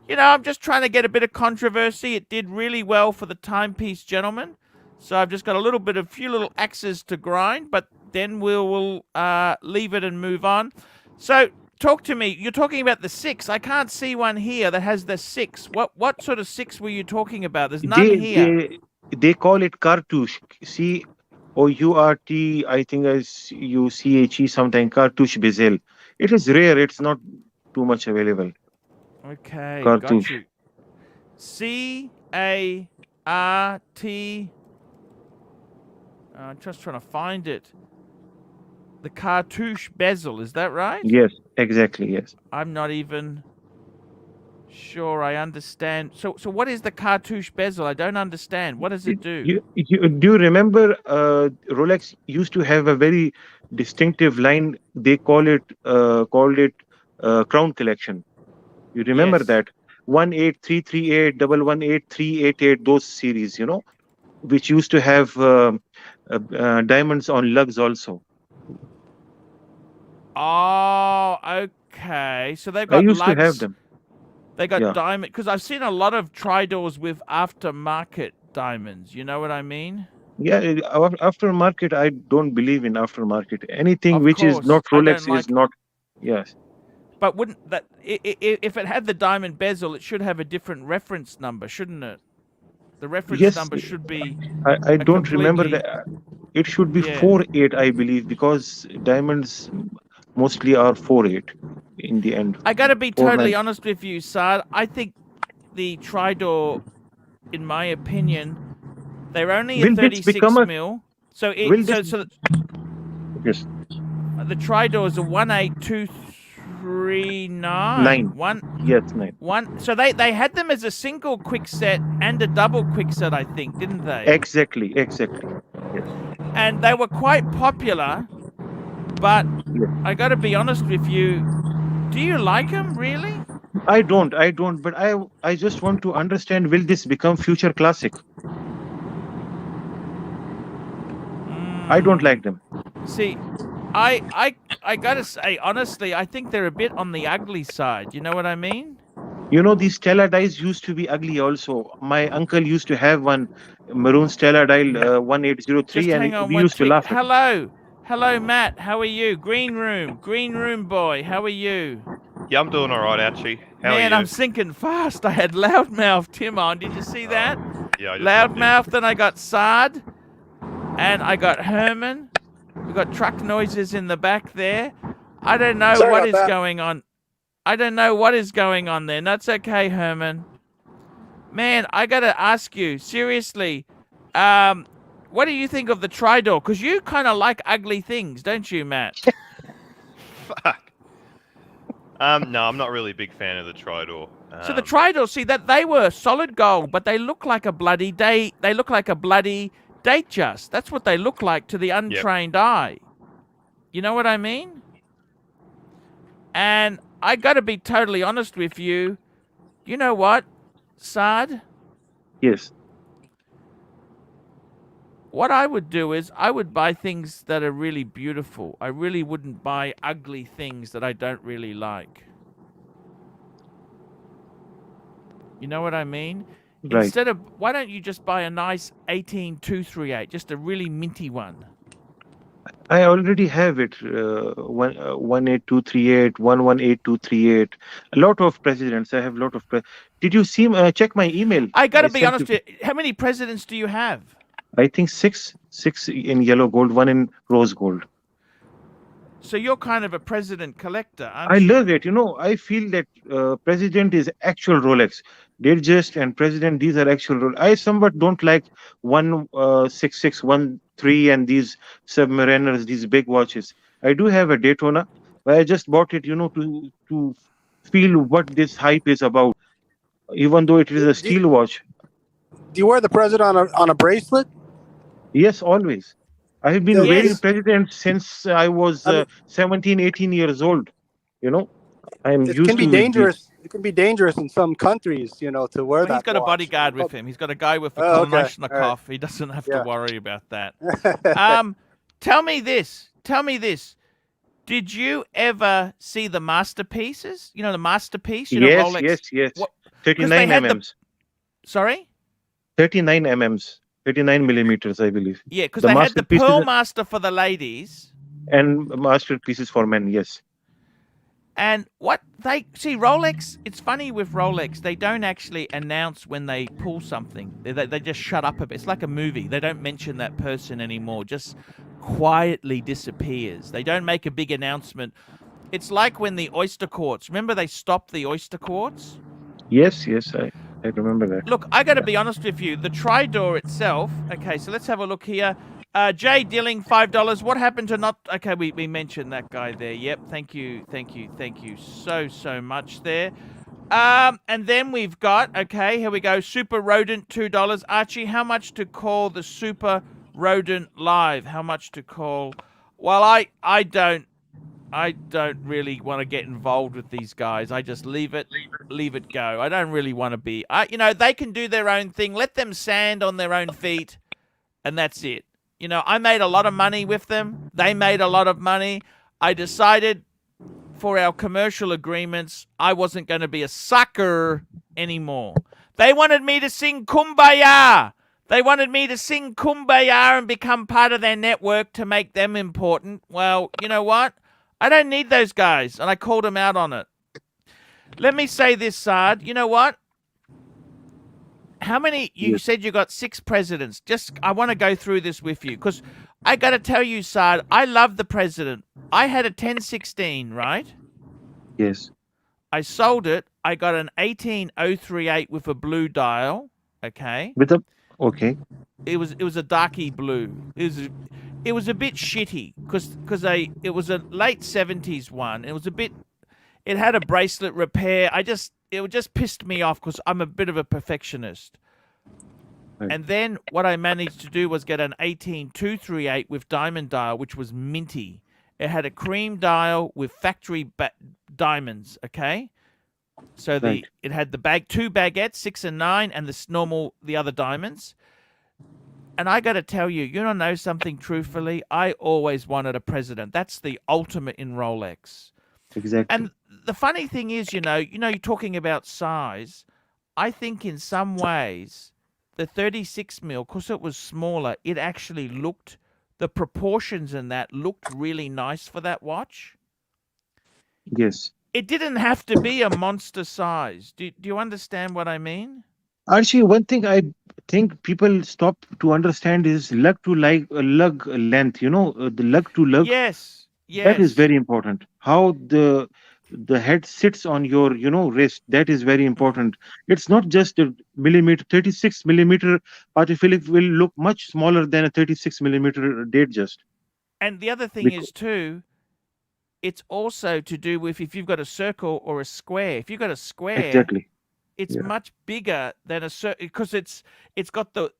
I'm just trying to get a bit of controversy. It did really well for the timepiece, gentlemen. So I've just got a few little axes to grind, but then we'll leave it and move on. So talk to me. You're talking about the 6. I can't see one here that has the 6. What sort of 6 were you talking about? There's none here. They call it cartouche. COURT. I think as UCHE sometimes cartouche bezel. It is rare. It's not too much available. Okay, Cartouche. got you. CART. I'm just trying to find it. The cartouche bezel, is that right? Yes, exactly. Yes. I'm not even Sure, I understand. So what is the cartouche bezel? I don't understand. What does it do? Do you remember Rolex used to have a very distinctive line? They called it Crown Collection. You remember Yes. that 18338, 118388, those series, which used to have diamonds on lugs also. Oh, okay. So they've I got used to have lugs. them. They got Yeah. diamond, because I've seen a lot of Tridors with aftermarket diamonds. You know what I mean? Yeah, aftermarket, I don't believe in aftermarket. Anything Of which is course, not I don't Rolex like. is not. Yes. But wouldn't that if it had the diamond bezel, it should have a different reference number, shouldn't it? The reference Yes, number should be I a don't remember completely. that. It should be Yeah. 48, I believe, because diamonds mostly are 48 in the end. I got to be 49. totally honest with you, Saad. I think the Tridor, in my opinion, they're only a Will this 36 become a? mil. So Will it this? so Yes. the Tridor is a 18239. 9. Yes, 9. So they had them as a single quick set and a double quick set, I think, didn't they? Exactly. Yes. And they were quite popular, but Yes. I got to be honest with you. Do you like them, really? I don't, but I just want to understand, will this become future classic? I don't like them. See, I gotta say, honestly, I think they're a bit on the ugly side. You know what I mean? These Stella dies used to be ugly also. My uncle used to have one maroon Stella dial 1803, Just hang and on we one used to tick. laugh at it. Hello, Matt. How are you? Green room boy. How are you? Yeah, I'm doing all right, Archie. How Man, are you? I'm sinking fast. I had Loudmouth Tim on. Did you see that? Yeah, I just Loudmouth. Then I got Saad, and I got Herman. We got truck noises in the back there. I don't know Sorry what about is that. going on. I don't know what is going on there. That's okay, Herman. Man, I gotta ask you seriously. What do you think of the Tridor? Because you kind of like ugly things, don't you, Matt? Fuck. No, I'm not really a big fan of the Tridor. So the Tridor, see that they were solid gold, but they look like a bloody day. They look like a bloody Datejust. That's what they look like to the untrained eye. You know what I mean? And I got to be totally honest with you. You know what, Saad? Yes. What I would do is I would buy things that are really beautiful. I really wouldn't buy ugly things that I don't really like. You know what I mean? Right. Instead of, why don't you just buy a nice 18238, just a really minty one? I already have it. 18238, 118238. A lot of presidents. I have a lot of. Did you see? Check my email. I got to be sent honest with you. How many presidents do you have? I think six in yellow gold, one in rose gold. So you're kind of a president collector, aren't I you? love it. I feel that president is actual Rolex. Datejust and president, these are actual Rolex. I somewhat don't like 16613 and these Submariners, these big watches. I do have a Daytona, but I just bought it, to feel what this hype is about. Even though it is a steel watch. Do you wear the president on a bracelet? Yes, always. I have been Yes. wearing president since I was 17, 18 years old. I'm It used can be to dangerous. It can be dangerous in some countries, to wear Well, that. he's got a watch. bodyguard with him. He's got a guy with a Oh, okay. Kalashnikov. All right. He doesn't have to Yeah. worry about that. Tell me this. Did you ever see the masterpieces? You know the masterpiece? yes, Rolex. yes. What- 39 had the- mm. Sorry? 39 mm. 39 millimeters, I believe. Yeah, because The they had the masterpieces Pearl are- Master for the ladies. And masterpieces for men, yes. And what they see, Rolex, it's funny with Rolex, they don't actually announce when they pull something. They just shut up a bit. It's like a movie. They don't mention that person anymore, just quietly disappears. They don't make a big announcement. It's like when the oyster quartz, remember they stopped the oyster quartz? Yes, I remember that. Look, I got to be honest with you. The Tridor itself, okay, so let's have a look here. Jay Dilling, $5. What happened to not... Okay, we mentioned that guy there. Yep, thank you so much there. And then we've got, okay, here we go. Super Rodent, $2. Archie, how much to call the Super Rodent live? How much to call? Well, I don't really want to get involved with these guys. I just leave it go. I don't really want to be. They can do their own thing. Let them stand on their own feet, and that's it. I made a lot of money with them. They made a lot of money. I decided for our commercial agreements, I wasn't going to be a sucker anymore. They wanted me to sing Kumbaya. They wanted me to sing Kumbaya and become part of their network to make them important. Well, you know what? I don't need those guys, and I called them out on it. Let me say this, Sard. You know what? How many? You said you got 6 presidents. I want to go through this with you, because I got to tell you, Sard, I love the president. I had a 1016, right? Yes. I sold it. I got an 18038 with a blue dial. Okay. Okay. It was a darky blue. It was a bit shitty because it was a late 70s one. It had a bracelet repair. It just pissed me off because I'm a bit of a perfectionist. Right. And then what I managed to do was get an 18238 with diamond dial, which was minty. It had a cream dial with factory diamonds, okay? So it had the 2 baguettes, 6 and 9, and the other diamonds. And I got to tell you, you don't know something truthfully? I always wanted a president. That's the ultimate in Rolex. Exactly. And the funny thing is, you're talking about size. I think in some ways, the 36 mil, because it was smaller, it actually the proportions in that looked really nice for that watch. Yes. It didn't have to be a monster size. Do you understand what I mean? Archie, one thing I think people stop to understand is lug length. The lug to lug. Yes. That is very important. How the head sits on your wrist. That is very important. It's not just a millimeter. 36 millimeter Archie will look much smaller than a 36 millimeter Datejust. And the other thing is too, it's also to do with if you've got a circle or a square. If you've got a square, exactly, it's much bigger than a circle because it's got the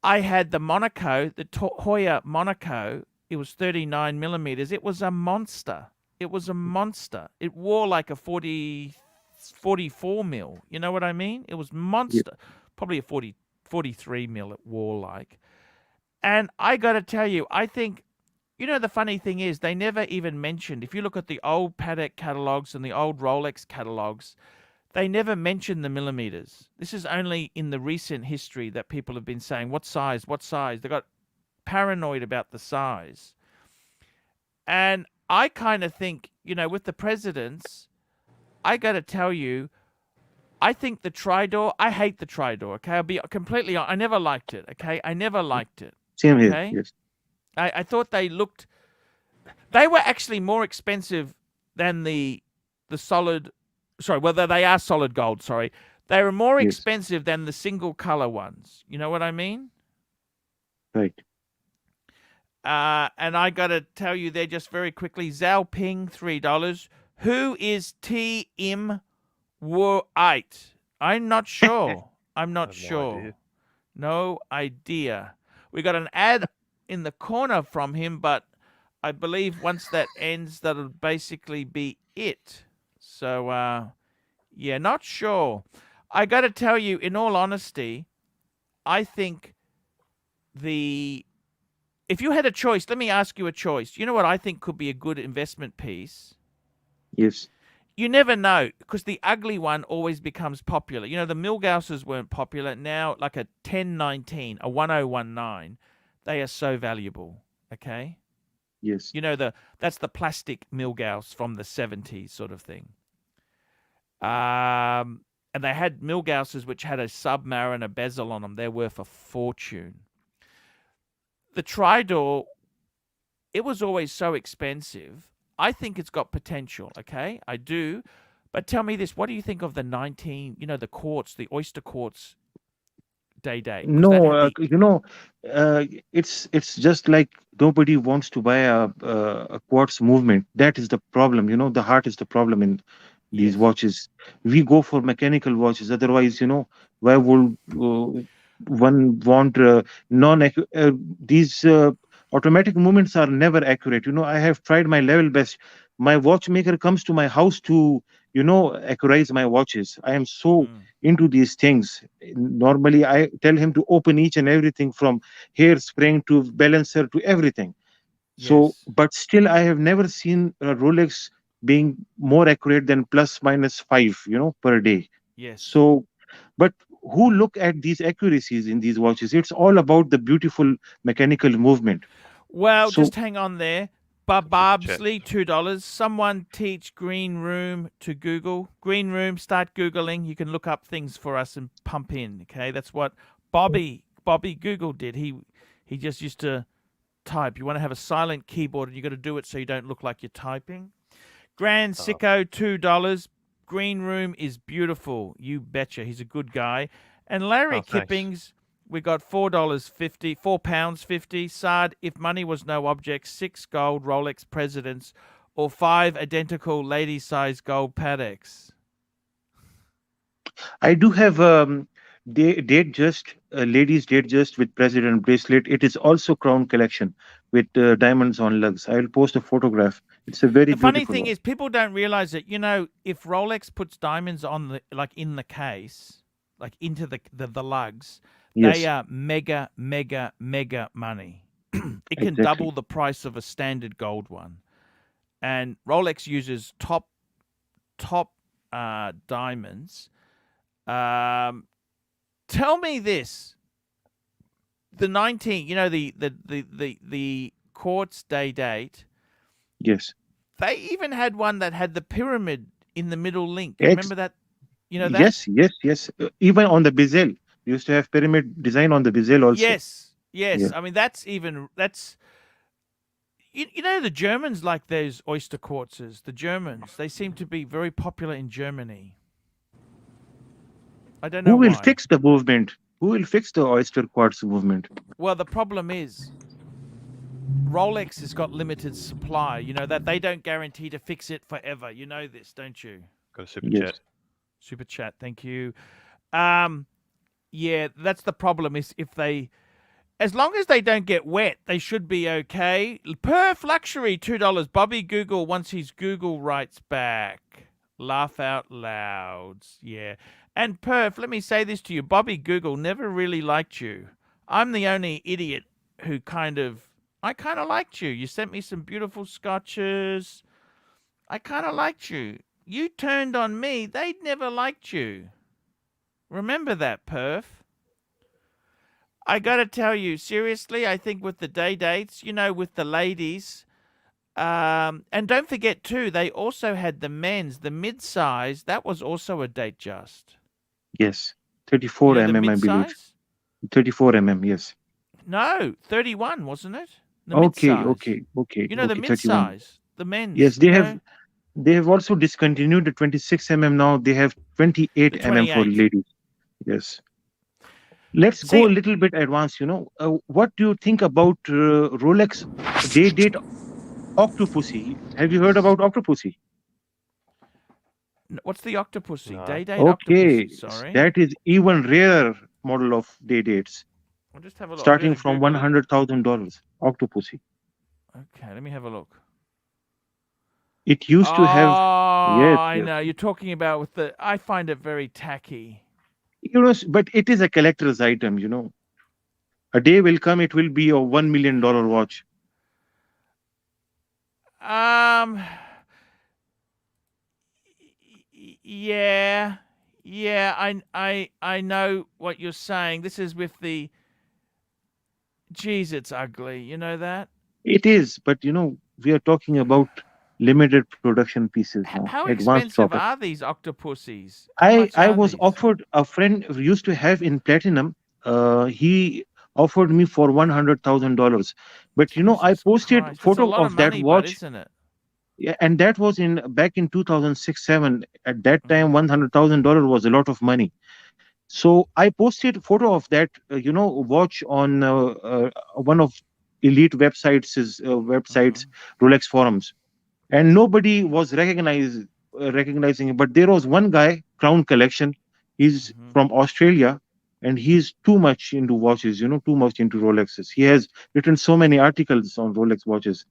I had the Monaco, the Hoya Monaco. It was 39 millimeters. It was a monster. It was a monster. It wore like a 44 mil. You know what I mean? It was monster. Probably a 43 mil it wore like. And I got to tell you, I think, the funny thing is they never even mentioned, if you look at the old Patek catalogs and the old Rolex catalogs, they never mentioned the millimeters. This is only in the recent history that people have been saying, what size? They got paranoid about the size. And I kind of think, with the presidents, I got to tell you, I think the Tridor, I hate the Tridor, okay? I'll be completely honest. I never liked it, okay? I never liked it. Same here, okay? yes. I thought they were actually more expensive than the solid, they are solid gold, sorry. They were more expensive than the single color ones. You know what I mean? Right. And I got to tell you, they're just very quickly. Zhao Ping, $3. Who is T.M. Wu8? I'm not sure. I'm not sure. No idea. We got an ad in the corner from him, but I believe once that ends, that'll basically be it. So, not sure. I got to tell you, in all honesty, I think if you had a choice, let me ask you a choice. You know what I think could be a good investment piece? Yes. You never know, because the ugly one always becomes popular. The Milgausers weren't popular. Now, like a 1019, a 1019, they are so valuable, okay? Yes. That's the plastic Milgauss from the 70s sort of thing. And they had Milgausers which had a Submariner bezel on them. They're worth a fortune. The Tridor, it was always so expensive. I think it's got potential, okay? I do. But tell me this, what do you think of the 19, the quartz, the oyster quartz day? No, it's just like nobody wants to buy a quartz movement. That is the problem. The heart is the problem these Yes. watches. We go for mechanical watches. Otherwise, why would one want non these automatic movements are never accurate. I have tried my level best. My watchmaker comes to my house to, accurize my watches. I am so Mm. into these things. Normally, I tell him to open each and everything from hairspring to balancer to everything. So, Yes. but still, I have never seen a Rolex being more accurate than plus minus 5, per day. Yes. So, but who look at these accuracies in these watches? It's all about the beautiful mechanical movement. Well, So, just hang on there. Super chat. Barbsley, $2. Someone teach Green Room to Google. Green Room, start Googling. You can look up things for us and pump in. Okay, that's what Bobby Google did. He just used to type. You want to have a silent keyboard, and you got to do it so you don't look like you're typing. Grand Oh. Sicko, $2. Green Room is beautiful. You betcha. He's a good guy. And Larry Oh, thanks. Kippings, we got £4.50, £4.50. Sard, if money was no object, 6 gold Rolex presidents or 5 identical lady-sized gold Pateks. I do have date just ladies date just with president bracelet. It is also crown collection with diamonds on lugs. I will post a photograph. It's a very The funny beautiful thing one. is, people don't realize that, if Rolex puts diamonds on in the case, like into the lugs, they Yes, are mega, mega, mega money. It can double exactly. the price of a standard gold one. And Rolex uses top diamonds. Tell me this: the 19, the quartz day date. Yes. They even had one that had the pyramid in the middle link. You Ex- remember that? You know that? yes, yes, yes. Even on the bezel, we used to have pyramid design on the bezel also. Yes, yes. Yeah. I mean, that's the Germans like those oyster quartzes. The Germans, they seem to be very popular in Germany. I don't Who know will why. fix the movement? Who will fix the oyster quartz movement? Well, the problem is Rolex has got limited supply. You know that they don't guarantee to fix it forever. You know this, don't you? Got a super Yes. chat. Super chat, thank you. Yeah, that's the problem. Is if they, as long as they don't get wet, they should be okay. Perf Luxury, $2. Bobby Google wants his Google rights back. Laugh out loud. Yeah. And Perf, let me say this to you. Bobby Google never really liked you. I'm the only idiot who I kind of liked you. You sent me some beautiful scotches. I kind of liked you. You turned on me. They'd never liked you. Remember that, Perf. I gotta tell you, seriously, I think with the day dates, with the ladies, and don't forget too, they also had the men's, the mid-size. That was also a date just. Yes. You 34 know the mm, I believe. mid-size? 34 mm, yes. No, 31, wasn't it? The Okay, mid-size. okay, okay, The okay, 31. mid-size, the men's. Yes, they have also discontinued the 26 now. They have 28 The for 28. ladies. Yes. Let's go See, a little bit advanced. What do you think about Rolex day date Octopussy? Have you heard about Octopussy? what's the Octopussy? No. Day date Okay, Octopussy. Sorry, that is even rarer model of day dates, I'll just have a look. I'm starting gonna from Google it. $100,000. Octopussy. Okay, let me have a look. It used to have, Oh, yes, I yes. know. You're talking about with the. I find it very tacky. But it is a collector's item. A day will come, it will be a $1 million watch. Um. Yeah. Yeah. I know what you're saying. This is with the. Geez, it's ugly. You know that. It is, but we are talking about limited production pieces now, How advanced expensive product. are these octopussies? How I much I are was these? offered, a friend used to have in platinum. He offered me for $100,000, but I Jesus posted Christ, that's a photo lot of of that money, but watch. isn't it? Yeah, and that was in back in 2006-7. At that time, Mm. $100,000 was a lot of money. So I posted photo of that, watch on one of elite websites, Mm-hmm. Rolex forums, and nobody was recognized recognizing him. But there was one guy, Crown Collection. He's Mhm. from Australia, and he's too much into watches. Too much into Rolexes. He has written so many articles on Rolex watches.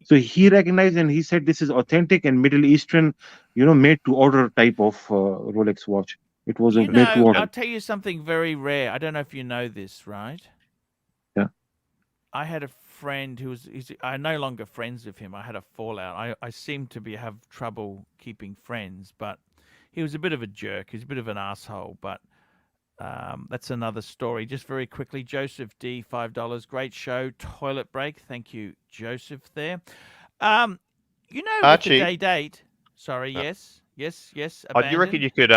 So he recognized and he said this is authentic and Middle Eastern, made to order type of Rolex watch. It was a made to I'll order. tell you something very rare. I don't know if you know this, right? Yeah. I had a friend I'm no longer friends with him. I had a fallout. I seem to have trouble keeping friends, but he was a bit of a jerk. He's a bit of an asshole, but that's another story. Just very quickly, Joseph D, $5. Great show. Toilet break. Thank you, Joseph. There. With the Archie, date. Sorry. uh, Yes. do you reckon Abandoned. you could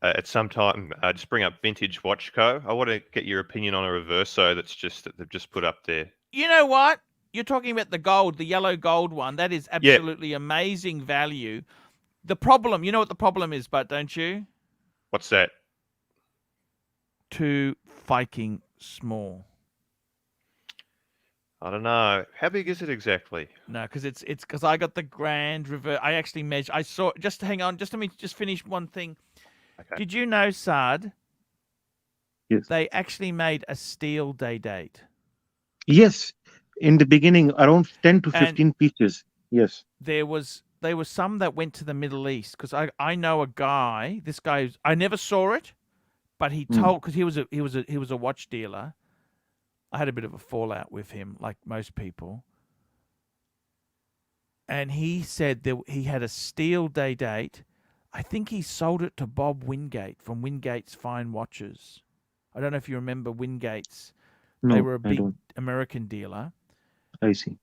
at some time just bring up Vintage Watch Co? I want to get your opinion on a reverso that they've just put up there. You know what? You're talking about the yellow gold one. That is absolutely amazing value. The problem, you know what the problem is, but don't you? What's that? Too fucking small. I don't know. How big is it exactly? No, because it's because I got the grand reverse. I actually measured. I saw. Just hang on. Just let me just finish one thing. Okay. Did you know, Saad? Yes. They actually made a steel day date. Yes. In the beginning, around 10 to And 15 pieces. Yes. there was some that went to the Middle East because I know a guy. This guy, I never saw it, but he told because he was a watch dealer. I had a bit of a fallout with him, like most people. And he said that he had a steel day date. I think he sold it to Bob Wingate from Wingate's Fine Watches. I don't know if you remember Wingate's. No, They were a I big don't. American dealer. I see.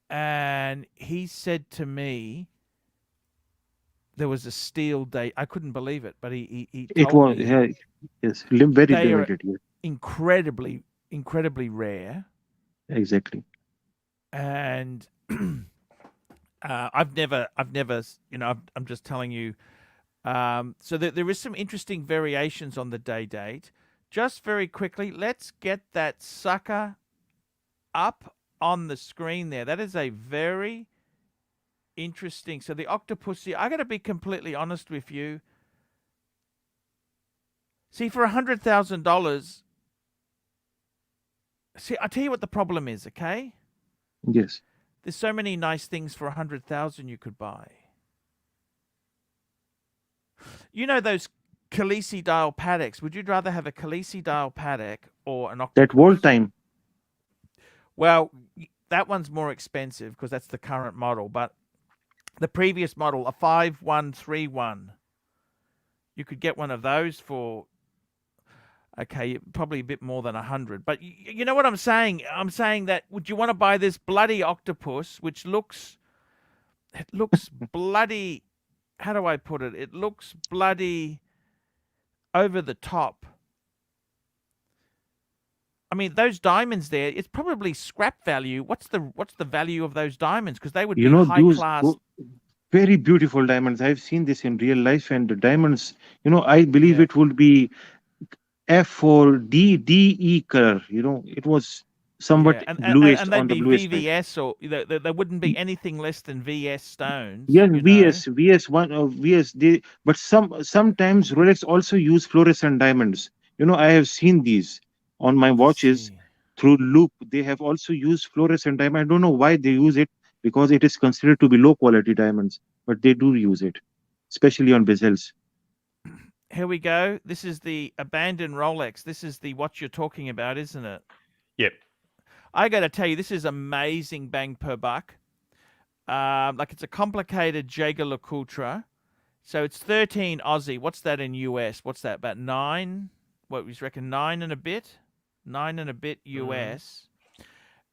And he said to me there was a steel date. I couldn't believe it, but he It told was, me yeah, yes, very they are limited. Yes, incredibly rare. exactly. And I've never, I'm just telling you. So there is some interesting variations on the day date. Just very quickly, let's get that sucker up on the screen there. That is a very interesting. So the Octopussy, I got to be completely honest with you. See, for $100,000, see, I'll tell you what the problem is, okay? Yes. There's so many nice things for $100,000 you could buy. You know those Khaleesi dial Pateks. Would you rather have a Khaleesi dial Patek or an That Octopus? whole time. Well, that one's more expensive because that's the current model. But the previous model, a 5131, you could get one of those for, okay, probably a bit more than 100. But you know what I'm saying? I'm saying that would you want to buy this bloody octopus, which looks bloody, how do I put it? It looks bloody over the top. I mean, those diamonds there, it's probably scrap value. What's the value of those diamonds? Because they would be high Those class. very beautiful diamonds. I've seen this in real life, and the diamonds, I believe Yeah. it would be F or DE color. It was somewhat Yeah, bluish and on they'd the be bluish side. VVS or there wouldn't be anything less than VS stones. Yes, you know. VS one of VS. But sometimes Rolex also use fluorescent diamonds. I have seen these on my watches See. through loop. They have also used fluorescent diamond. I don't know why they use it because it is considered to be low quality diamonds, but they do use it, especially on bezels. Here we go. This is the abandoned Rolex. This is the what you're talking about, isn't it? Yep. I got to tell you, this is amazing bang per buck. Like it's a complicated Jaeger LeCoultre. So it's 13 Aussie. What's that in US? What's that? About 9? What we reckon 9 and a bit? 9 and a bit US.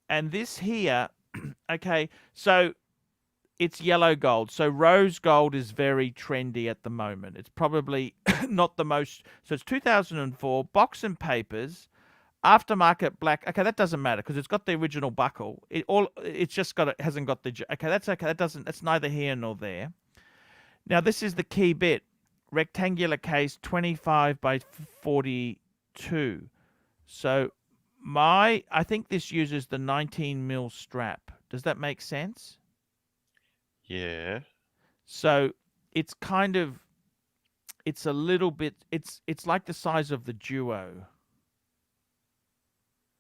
And this here, okay, so it's yellow gold. So rose gold is very trendy at the moment. It's probably not the most. So it's 2004, box and papers, aftermarket black. Okay, that doesn't matter because it's got the original buckle. It's just got it hasn't got the. Okay, that's okay. That's neither here nor there. Now this is the key bit. Rectangular case, 25 by 42. So I think this uses the 19 mil strap. Does that make sense? Yeah. So it's kind of, it's a little bit, it's like the size of the Duo.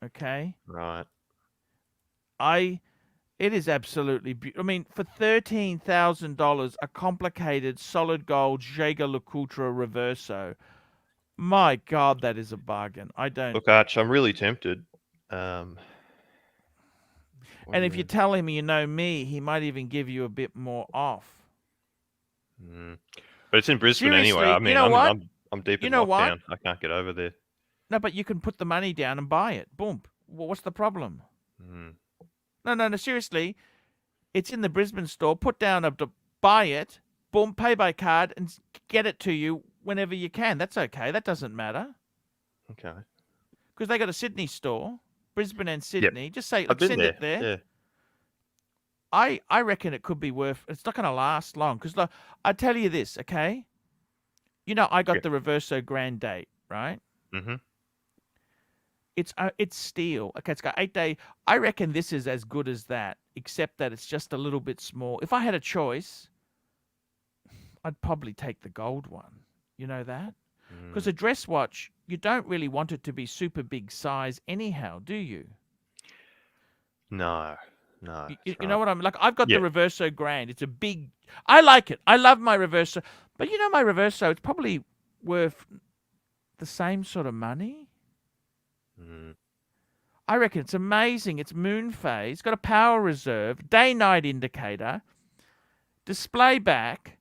Okay? Right. It is absolutely beautiful. I mean, for $13,000, a complicated solid gold Jaeger-LeCoultre Reverso. My God, that is a bargain. I don't. Look, Arch, I'm really tempted. And if you tell him you know me, he might even give you a bit more off. But it's in Brisbane anyway. Seriously, I mean, you know what? I'm deep You in know what? lockdown. I can't get over there. No, but you can put the money down and buy it. Boom. Well, what's the problem? No, seriously. It's in the Brisbane store. Put down buy it. Boom, pay by card and get it to you whenever you can. That's okay. That doesn't matter. Okay. Because they got a Sydney store, Brisbane and Sydney. Just say, I've been send there. it there. Yeah. I reckon it could be worth. It's not going to last long. Because I tell you this, okay? You know, I got the Reverso Grand Date, right? Mm-hmm. It's steel. Okay, it's got 8 day. I reckon this is as good as that, except that it's just a little bit small. If I had a choice, I'd probably take the gold one. You know that? Because a dress watch, you don't really want it to be super big size anyhow, do you? No. You know what I'm like? I've got Yeah. the Reverso Grand. It's a big. I like it. I love my Reverso, but you know my Reverso. It's probably worth the same sort of money. I reckon it's amazing. It's moon phase. Got a power reserve, day-night indicator, display back,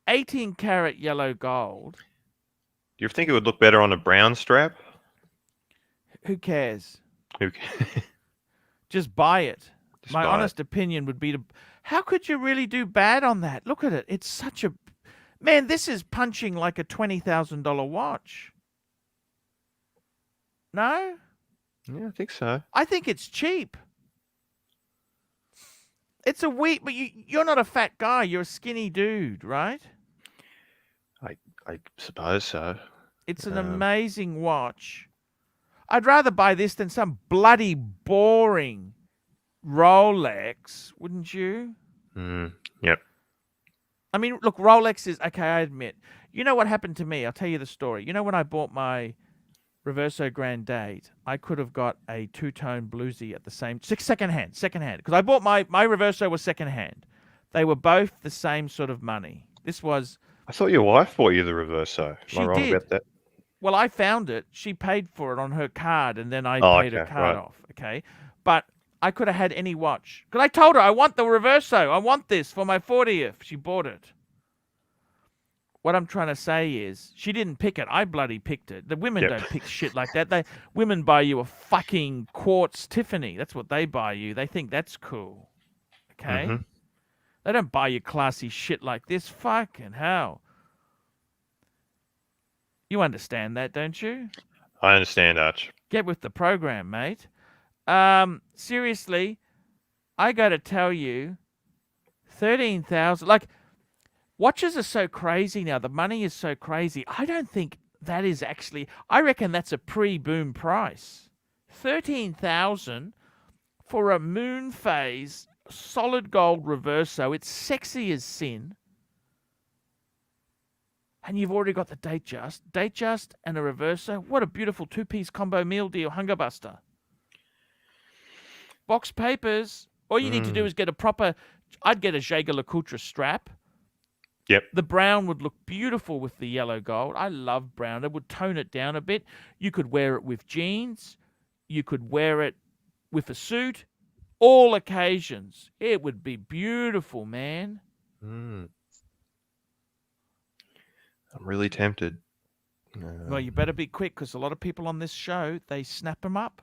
18 karat yellow gold. Do you think it would look better on a brown strap? Who cares? Okay. Just buy it. Just My buy honest opinion would be to. How could you really do bad on that? Look at it. It's such a. Man, this is punching like a $20,000 watch. No? Yeah, I think so. I think it's cheap. It's a weak, but you're not a fat guy. You're a skinny dude, right? I suppose so. It's an amazing watch. I'd rather buy this than some bloody boring Rolex, wouldn't you? Yep. I mean, look, Rolex is okay. I admit. You know what happened to me? I'll tell you the story. You know when I bought my Reverso Grand Date, I could have got a two-tone bluesy at the same secondhand. Because I bought my Reverso was secondhand. They were both the same sort of money. This was. I thought your wife bought you the Reverso. Am I wrong did. about that? Well, I found it. She paid for it on her card, and then I paid her card off. Okay, but I could have had any watch. Because I told her, I want the Reverso. I want this for my 40th. She bought it. What I'm trying to say is, she didn't pick it. I bloody picked it. The women don't pick shit like that. Women buy you a fucking quartz Tiffany. That's what they buy you. They think that's cool. Okay? They don't buy you classy shit like this. Fucking hell. You understand that, don't you? I understand, Arch. Get with the program, mate. Seriously, I got to tell you, 13,000. Like, watches are so crazy now. The money is so crazy. I don't think that is actually. I reckon that's a pre-boom price. 13,000 for a moon phase solid gold Reverso. It's sexy as sin. And you've already got the Date Just, and a Reverso. What a beautiful two-piece combo meal deal, Hunger Buster. Box papers. All you need to do is get a proper. I'd get a Jaeger-LeCoultre strap. Yep. The brown would look beautiful with the yellow gold. I love brown. It would tone it down a bit. You could wear it with jeans. You could wear it with a suit. All occasions. It would be beautiful, man. I'm really tempted. Well, you better be quick, because a lot of people on this show, they snap them up.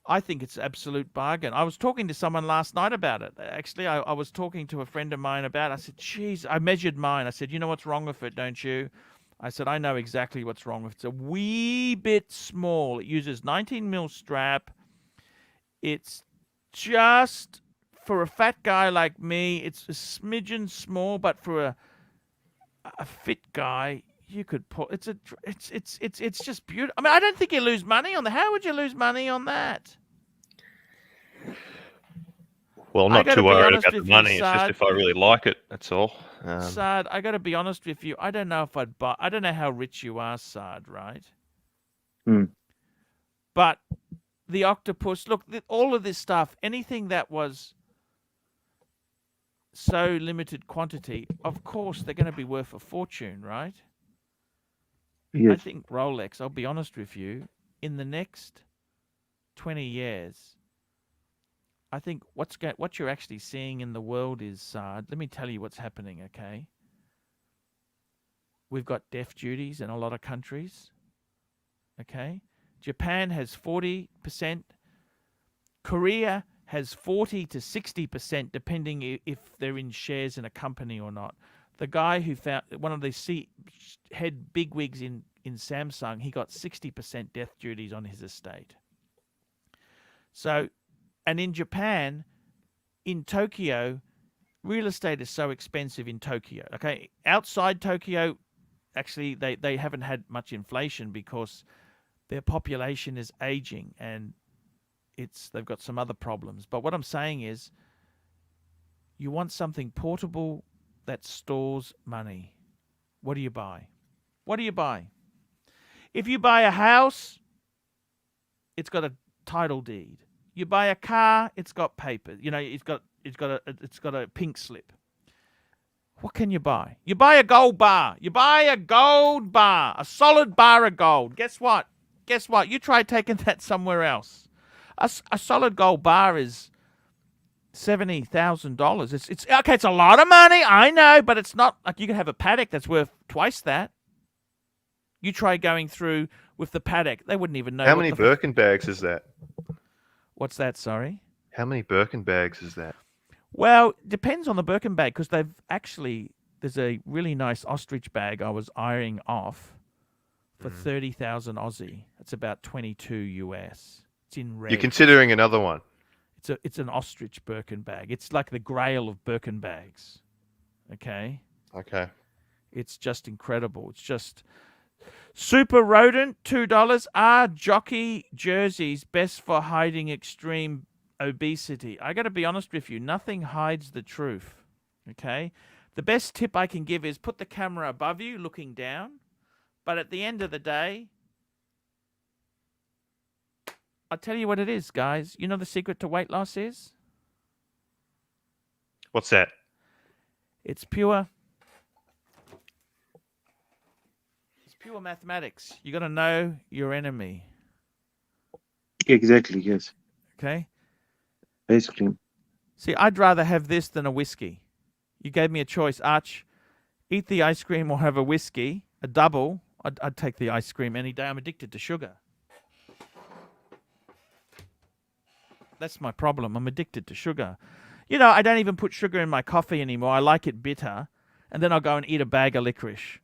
I think it's an absolute bargain. I was talking to someone last night about it. Actually, I was talking to a friend of mine about it. I said, geez, I measured mine. I said, you know what's wrong with it, don't you? I said, I know exactly what's wrong with it. It's a wee bit small. It uses 19 mil strap. It's just, for a fat guy like me, it's a smidgen small, but for a fit guy, you could pull. It's just beautiful. I mean, I don't think you lose money on that. How would you lose money on that? Well, I'm I not gotta too be worried honest about the with you, money. It's just Sard. if I really like it, that's all. Sard, I got to be honest with you. I don't know if I'd buy. I don't know how rich you are, Sard, right? Hmm. But the octopus. Look, all of this stuff. Anything that was so limited quantity, of course, they're going to be worth a fortune, right? I Yes. think Rolex. I'll be honest with you. In the next 20 years, I think what you're actually seeing in the world is, Sard. Let me tell you what's happening. Okay. We've got death duties in a lot of countries. Okay. Japan has 40%. Korea has 40 to 60%, depending if they're in shares in a company or not. The guy who found one of the head bigwigs in Samsung, he got 60% death duties on his estate. So, and in Japan, in Tokyo, real estate is so expensive in Tokyo. Okay. Outside Tokyo, actually, they haven't had much inflation because their population is aging and they've got some other problems. But what I'm saying is, you want something portable that stores money. What do you buy? What do you buy? If you buy a house, it's got a title deed. You buy a car, it's got paper. You know, it's got a pink slip. What can you buy? You buy a gold bar. You buy a gold bar, a solid bar of gold. Guess what? Guess what? You try taking that somewhere else. A solid gold bar is $70,000. It's okay. It's a lot of money, I know, but it's not like you can have a paddock that's worth twice that. You try going through with the paddock, they wouldn't even know. How many Birkin bags is that? What's that? Sorry. How many Birkin bags is that? Well, depends on the Birkin bag because there's a really nice ostrich bag I was eyeing off for 30,000 Aussie. It's about 22 US. It's in red. You're considering another one? It's an ostrich Birkin bag. It's like the grail of Birkin bags. Okay? Okay. It's just incredible. It's just super rodent, $2. Are jockey jerseys best for hiding extreme obesity? I got to be honest with you. Nothing hides the truth. Okay? The best tip I can give is put the camera above you, looking down. But at the end of the day, I'll tell you what it is, guys. You know the secret to weight loss is? What's that? It's pure mathematics. You got to know your enemy. Exactly. Yes. Okay? Ice cream. See, I'd rather have this than a whiskey. You gave me a choice, Arch. Eat the ice cream or have a whiskey, a double. I'd take the ice cream any day. I'm addicted to sugar. That's my problem. I'm addicted to sugar. You know, I don't even put sugar in my coffee anymore. I like it bitter. And then I'll go and eat a bag of licorice.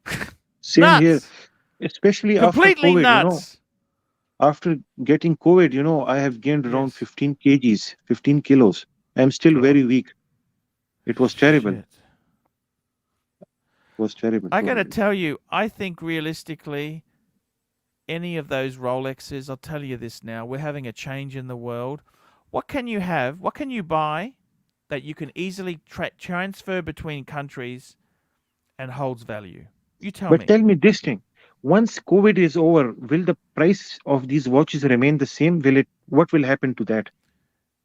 Same Nuts. here. Especially Completely after COVID, nuts. After getting COVID, I have gained around Yes. 15 kgs, 15 kilos. I'm still very weak. It was terrible. Shit. It was terrible. I got to tell you, I think realistically, any of those Rolexes, I'll tell you this now, we're having a change in the world. What can you have? What can you buy that you can easily transfer between countries and holds value? You tell me. But tell me this thing. Once COVID is over, will the price of these watches remain the same? What will happen to that?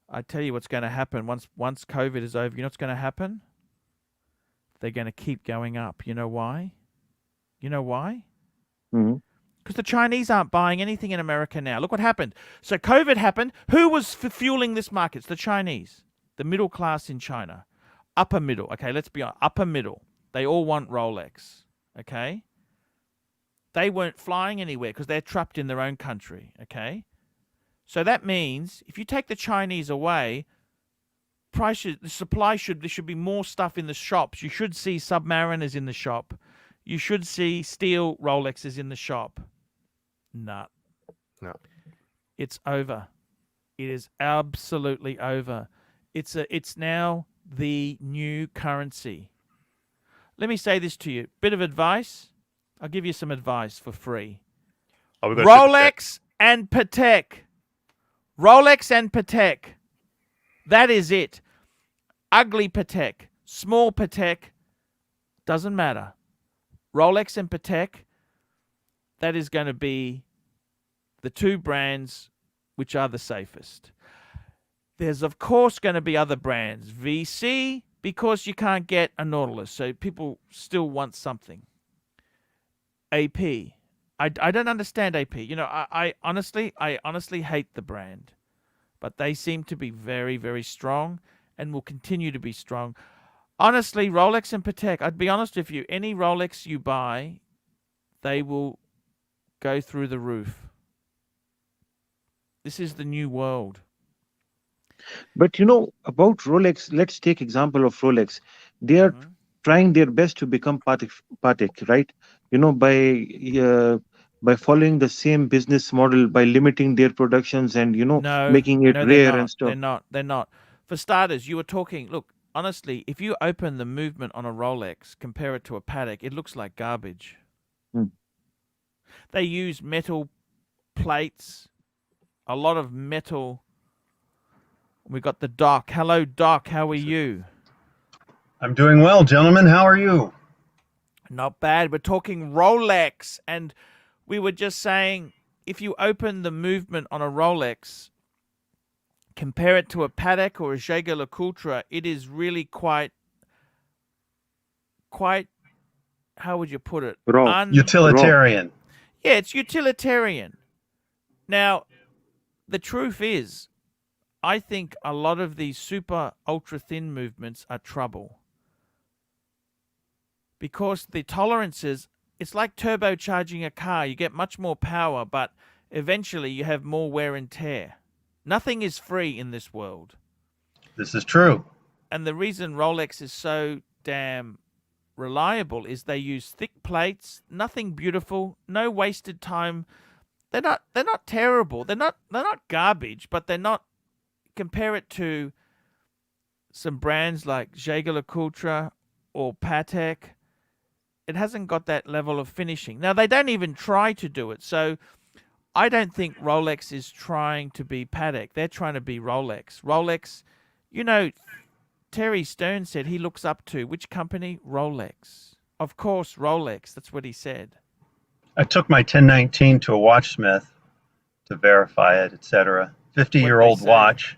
I tell you what's going to happen. Once COVID is over, you know what's going to happen? They're going to keep going up. You know why? You know why? Mhm. Because the Chinese aren't buying anything in America now. Look what happened. So COVID happened. Who was fueling this market? It's the Chinese. The middle class in China. Upper middle. Okay, let's be honest. Upper middle. They all want Rolex. Okay? They weren't flying anywhere because they're trapped in their own country. Okay? So that means if you take the Chinese away, there should be more stuff in the shops. You should see Submariners in the shop. You should see steel Rolexes in the shop. No. It's over. It is absolutely over. It's now the new currency. Let me say this to you. Bit of advice. I'll give you some advice for free. Oh, we've got a super chat. Rolex and Patek. Rolex and Patek. That is it. ugly Patek, small Patek, doesn't matter. Rolex and Patek, that is going to be the two brands which are the safest. There's, of course, going to be other brands. VC, because you can't get a Nautilus, so people still want something. AP. I don't understand AP. You know, I honestly hate the brand. But they seem to be very, very strong and will continue to be strong. Honestly, Rolex and Patek, I'd be honest with you, any Rolex you buy, they will go through the roof. This is the new world. But you know about Rolex, let's take example of Rolex. They are trying their best to become Patek, right? You know, by following the same business model, by limiting their productions and, you know, making it rare and stuff. They're not. For starters, you were talking, look, honestly, if you open the movement on a Rolex, compare it to a Patek, it looks like garbage. They use metal plates, a lot of metal. We got the Doc. Hello, Doc. How are you? I'm doing well, gentlemen. How are you? Not bad. We're talking Rolex, and we were just saying, if you open the movement on a Rolex, compare it to a Patek or a Jaeger-LeCoultre, it is really quite, how would you put it? Utilitarian. Yeah, it's utilitarian. Now, the truth is, I think a lot of these super ultra-thin movements are trouble. Because the tolerances, it's like turbocharging a car. You get much more power, but eventually you have more wear and tear. Nothing is free in this world. This is true. And the reason Rolex is so damn reliable is they use thick plates, nothing beautiful, no wasted time. They're not terrible. They're not garbage, but they're not. Compare it to some brands like Jaeger-LeCoultre or Patek. It hasn't got that level of finishing. Now, they don't even try to do it. So I don't think Rolex is trying to be Patek. They're trying to be Rolex. Rolex, you know, Terry Stern said he looks up to which company? Rolex. Of course, Rolex. That's what he said. I took my 1019 to a watchsmith to verify it, etc. 50-year-old watch.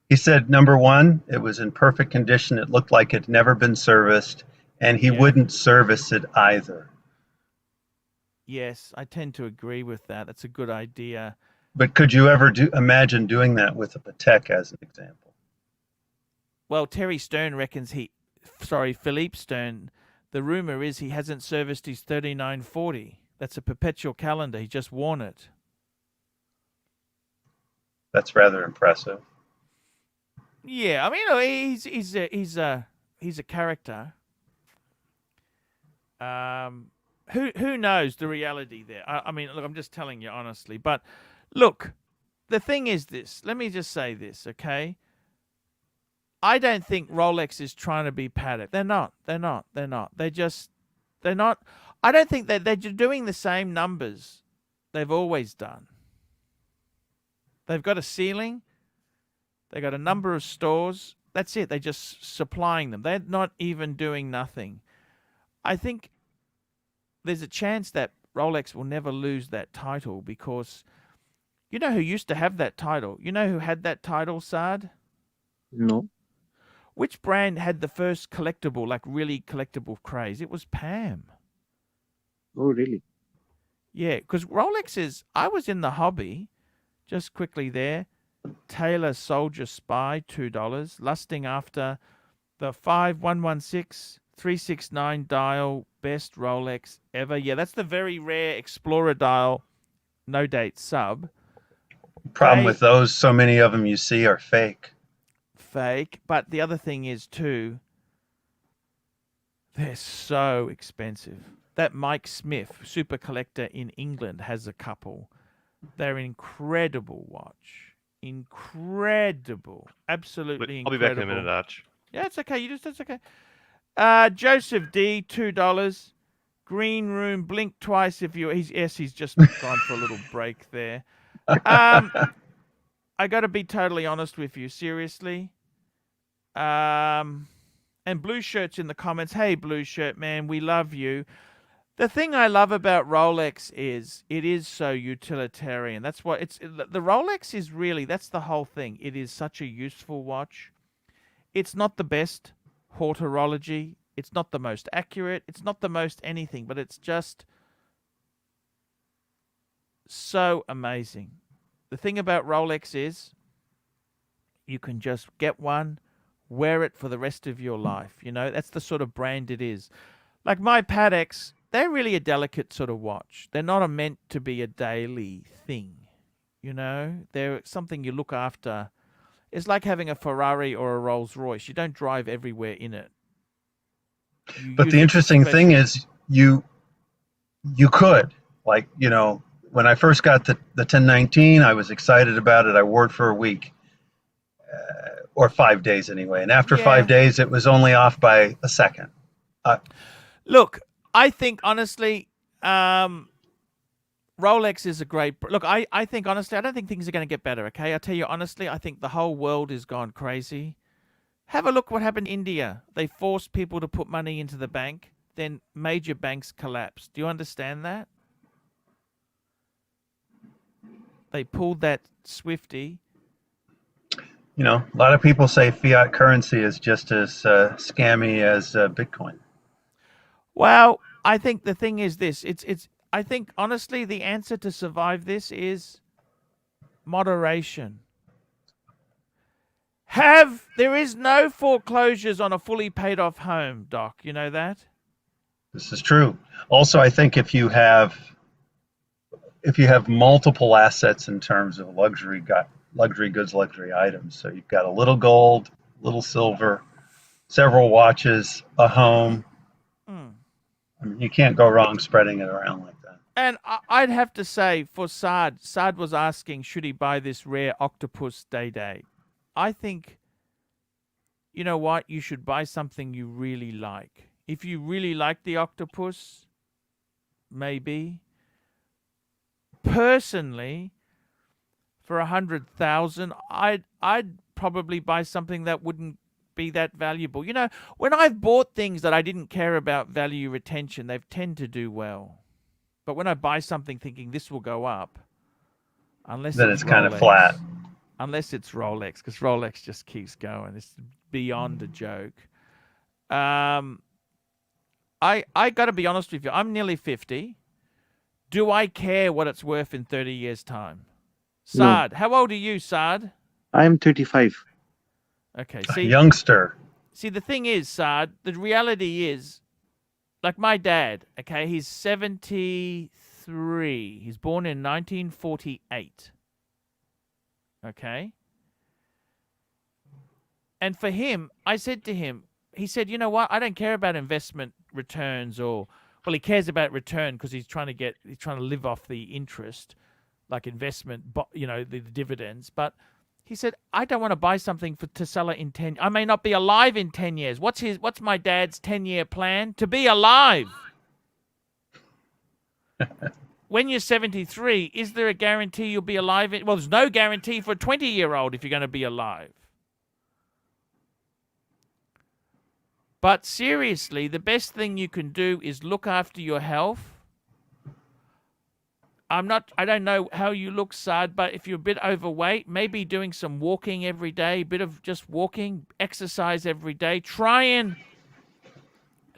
He said, number one, it was in perfect condition. It looked like it had never been serviced, and he wouldn't service it either. Yes, I tend to agree with that. That's a good idea. But could you ever imagine doing that with a Patek as an example? Well, Terry Stern reckons Philippe Stern, the rumor is he hasn't serviced his 3940. That's a perpetual calendar. He just worn it. That's rather impressive. Yeah, I mean, he's a character. Who knows the reality there? I mean, look, I'm just telling you honestly. But look, the thing is this. Let me just say this, okay? I don't think Rolex is trying to be Patek. They're not. They're not. I don't think that they're doing the same numbers they've always done. They've got a ceiling. They got a number of stores. That's it. They're just supplying them. They're not even doing nothing. I think there's a chance that Rolex will never lose that title because you know who used to have that title? You know who had that title, Saad? No. Which brand had the first collectible, like really collectible craze? It was Pam. Oh, really? Yeah, because Rolex is... I was in the hobby, just quickly there. Taylor Soldier Spy, $2. Lusting after the 5116 369 dial, best Rolex ever. Yeah, that's the very rare Explorer dial, no date sub. Problem with those, so many of them you see are fake. Fake. But the other thing is, too, they're so expensive. That Mike Smith, super collector in England, has a couple. They're incredible watch. Incredible. Absolutely incredible. I'll be back in a minute, Arch. Yeah, it's okay. That's okay. Joseph D, $2. Green Room, blink twice if you... He's just gone for a little break there. I got to be totally honest with you. Seriously. And Blue Shirt's in the comments. Hey, Blue Shirt, man, we love you. The thing I love about Rolex is it is so utilitarian. That's what the Rolex is really, that's the whole thing. It is such a useful watch. It's not the best horology. It's not the most accurate. It's not the most anything, but it's just so amazing. The thing about Rolex is you can just get one, wear it for the rest of your life. You know, that's the sort of brand it is. Like my Patek, they're really a delicate sort of watch. They're not meant to be a daily thing. You know, they're something you look after. It's like having a Ferrari or a Rolls Royce. You don't drive everywhere in it. But the interesting thing is you could, like, you know, when I first got the 1019, I was excited about it. I wore it for a week, or 5 days anyway. And after 5 days, it was only off by a second. Look, I think honestly, Rolex is a great. Look, I think honestly, I don't think things are going to get better. Okay, I tell you honestly, I think the whole world has gone crazy. Have a look what happened in India. They forced people to put money into the bank. Then major banks collapsed. Do you understand that? They pulled that Swifty. You know, a lot of people say fiat currency is just as scammy as Bitcoin. Well, I think the thing is this. I think honestly the answer to survive this is moderation. There is no foreclosures on a fully paid off home, Doc. You know that? This is true. Also, I think if you have multiple assets in terms of luxury goods, luxury items, so you've got a little gold, little silver, several watches, a home. I mean, you can't go wrong spreading it around like that. And I'd have to say for Saad was asking, should he buy this rare Octopus Day? I think, you know what, you should buy something you really like. If you really like the Octopus, maybe. Personally, for 100,000, I'd probably buy something that wouldn't be that valuable. You know, when I've bought things that I didn't care about value retention, they tend to do well. But when I buy something thinking this will go up, unless then it's kind of flat. Unless it's Rolex, because Rolex just keeps going. It's beyond a joke. I got to be honest with you. I'm nearly 50. Do I care what it's worth in 30 years' time? Saad, how old are you, Saad? I'm 35. Okay, see, a youngster. See, the thing is, Saad, the reality is, like my dad, okay, he's 73. He's born in 1948. Okay? And for him, I said to him, he said, you know what? I don't care about investment returns well, he cares about return because he's trying to live off the interest, like investment, you know, the dividends. But he said, I don't want to buy something to sell it in 10. I may not be alive in 10 years. What's my dad's 10-year plan? To be alive. When you're 73, is there a guarantee you'll be alive? Well, there's no guarantee for a 20-year-old if you're going to be alive. But seriously, the best thing you can do is look after your health. I don't know how you look, Saad, but if you're a bit overweight, maybe doing some walking every day, a bit of just walking, exercise every day. Try and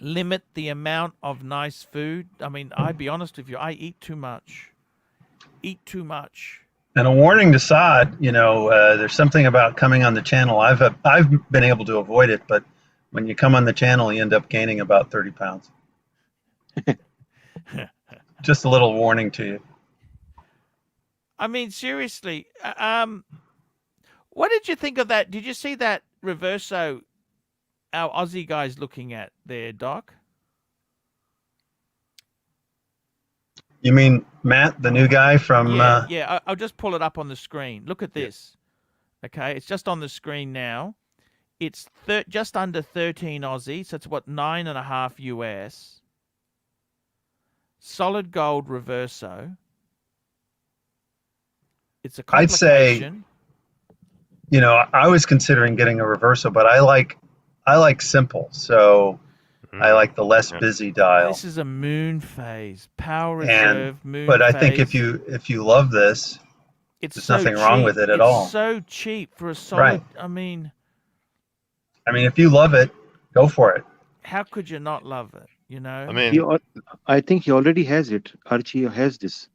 limit the amount of nice food. I mean, I'll be honest with you, I eat too much. And a warning to Saad, you know, there's something about coming on the channel. I've been able to avoid it, but when you come on the channel, you end up gaining about 30 pounds. Just a little warning to you. I mean, seriously, what did you think of that? Did you see that reverso our Aussie guy's looking at there, Doc? You mean Matt, the new guy from... Yeah, I'll just pull it up on the screen. Look at this. Okay, it's just on the screen now. It's just under 13 Aussie, so it's what, 9.5 US. Solid gold reverso. It's a complication. you know, I was considering getting a Reverso, but I like simple, so I like the less Yeah. busy dial. This is a moon phase, power And reserve moon but I phase. think if you love this, it's there's so nothing cheap. wrong with it at it's all. so cheap for a solid. Right. I mean, if you love it, go for it. how could you not love it? You know. I mean, I think he already has it. Archie has this.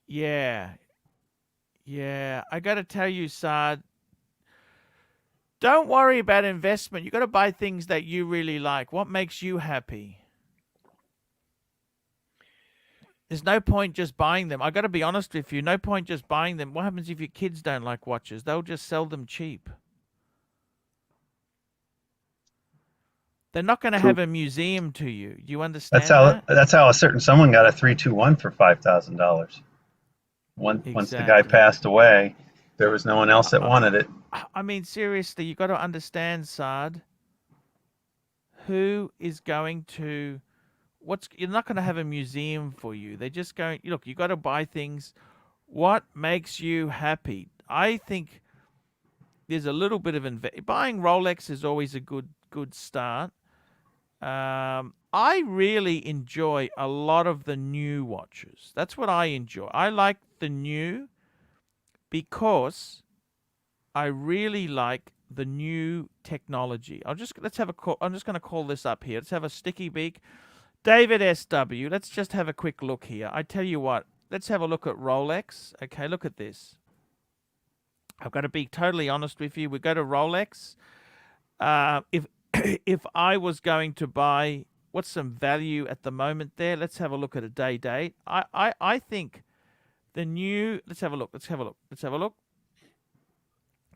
Yeah. Yeah. I got to tell you, Saad, don't worry about investment. You got to buy things that you really like. What makes you happy? There's no point just buying them. I got to be honest with you. No point just buying them. What happens if your kids don't like watches? They'll just sell them cheap. They're not going to True. have a museum to you. Do you understand That's how a certain someone got a 321 for $5,000. Once the guy Exactly. passed away, there was no one else that wanted it. I mean, seriously, you got to understand, Saad. Who is going to? You're not going to have a museum for you. They're just going. Look, you got to buy things. What makes you happy? I think there's a little bit of buying Rolex is always a good start. I really enjoy a lot of the new watches. That's what I enjoy. I like the new because I really like the new technology. Let's have a call. I'm just going to call this up here. Let's have a sticky beak. David SW. Let's just have a quick look here. I tell you what. Let's have a look at Rolex. Okay, look at this. I've got to be totally honest with you. We go to Rolex. If I was going to buy, what's some value at the moment there? Let's have a look at a day date. I think the new. Let's have a look. Let's have a look.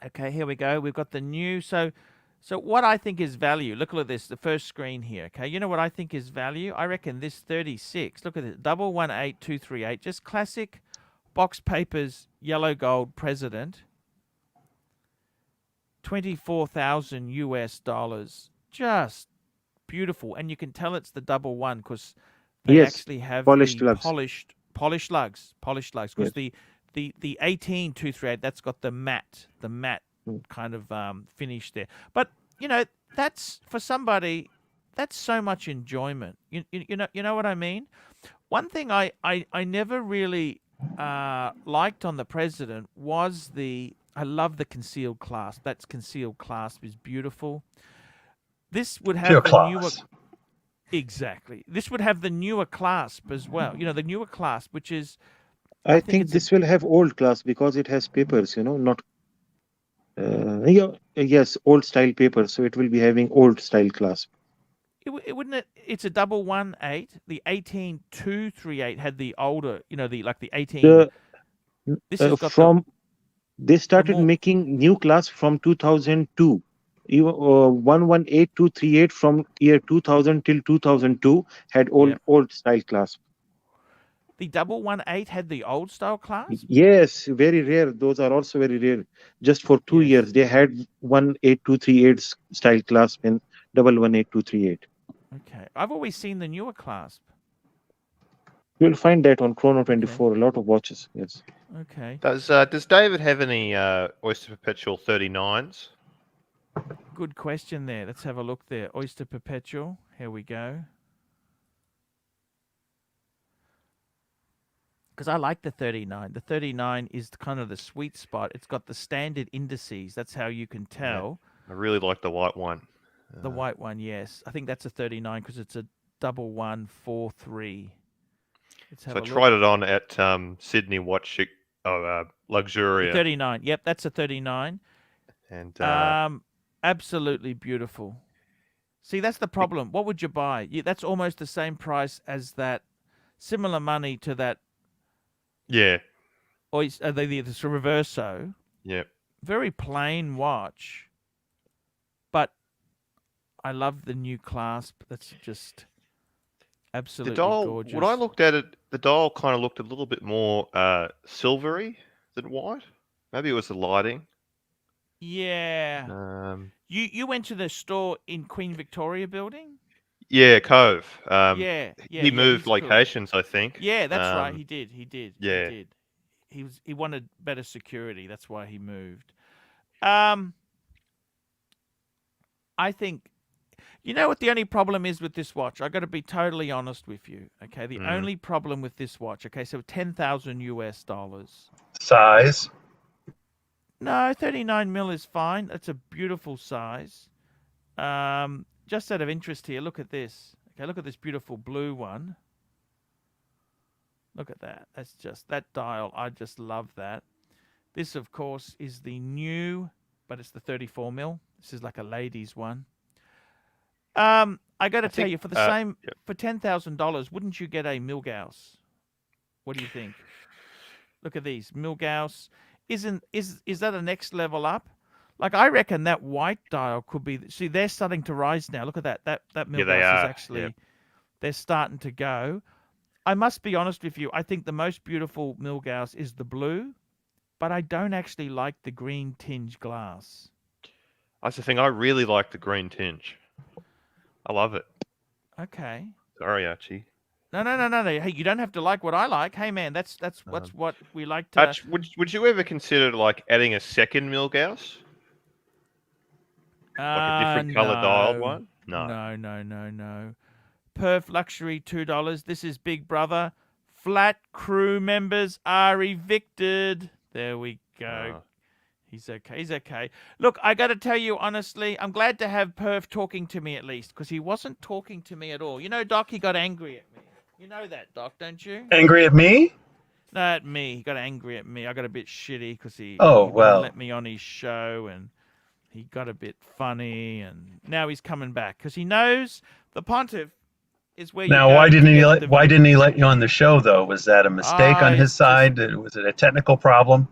Okay, here we go. We've got the new. So what I think is value. Look at this. The first screen here. Okay, you know what I think is value? I reckon this 36. Look at it. 118238. Just classic box papers, yellow gold president. 24,000 US dollars. Just beautiful, and you can tell it's the 11 because they actually have polished the lugs. polished lugs because the 18238 that's got the matte kind of finish there. But you know, that's for somebody, that's so much enjoyment. You know what I mean. One thing I never really liked on the president was I love the concealed clasp. That concealed clasp is beautiful. This would have the newer. Exactly. This would have the newer clasp as well. You know, the newer clasp, which is. I think this will have old clasp because it has papers. You know, not. Yes, old style papers. So it will be having old style clasp. It wouldn't. It's a 118. The 18238 had the older. You know, the 18. This has got They started making new clasp from 2002. 118238 from year 2000 till 2002 had old style clasp. The 118 had the old style clasp? Yes, very rare. Those are also very rare. Just for 2 years, they had 18238 style clasp and 118238. Okay. I've always seen the newer clasp. You'll find that on Chrono 24, a lot of watches. Yes. Okay. Does David have any Oyster Perpetual 39s? Good question there. Let's have a look there. Oyster Perpetual. Here we go. Because I like the 39. The 39 is kind of the sweet spot. It's got the standard indices. That's how you can tell. Yeah. I really like the white one. The white one, yes. I think that's a 39 because it's a 1143. So I tried it on at Sydney Watch Luxury. 39. Yep, that's a 39. And absolutely beautiful. See, that's the problem. What would you buy? That's almost the same price as that, similar money to that. Yeah. Or the Reverso. Yeah. Very plain watch, but I love the new clasp. That's just absolutely gorgeous. When I looked at it, the dial kind of looked a little bit more silvery than white. Maybe it was the lighting. Yeah. You went to the store in Queen Victoria building? Yeah, Cove. Yeah. He moved locations, cool. I think. Yeah, that's right. He did. Yeah. He did. he wanted better security. That's why he moved. I think, you know what the only problem is with this watch? I got to be totally honest with you. Okay, the only problem with this watch. Okay, so $10,000. Size. No, 39 mil is fine. That's a beautiful size. Just out of interest here, look at this. Okay, look at this beautiful blue one. Look at that. That's just that dial. I just love that. This, of course, is the new, but it's the 34 mil. This is like a ladies one. I got to tell you, for the same, for $10,000, wouldn't you get a Milgauss? What do you think? Look at these Milgauss. Is that a next level up? Like, I reckon that white dial could be. See, they're starting to rise now. Look at that. That Milgauss is actually. They're starting to go. I must be honest with you. I think the most beautiful Milgauss is the blue, but I don't actually like the green tinge glass. That's the thing. I really like the green tinge. I love it. Okay. Sorry, Archie. No. Hey, you don't have to like what I like. Hey, man, that's what we like to. Arch, would you ever consider like adding a second Milgauss? Like a different color dialed one? No. No. Perf Luxury $2. This is Big Brother. Flat crew members are evicted. There we go. Oh. He's okay. Look, I got to tell you honestly, I'm glad to have Perf talking to me at least, because he wasn't talking to me at all. You know, Doc, he got angry at me. You know that, Doc, don't you? Angry at me? No, at me. He got angry at me. I got a bit shitty because he well, wouldn't let me on his show, and he got a bit funny, and now he's coming back because he knows the Pontiff is where you now. go Why didn't to he get let? the Why video. didn't he let you on the show though? Was that a mistake on his side? Was it a technical problem?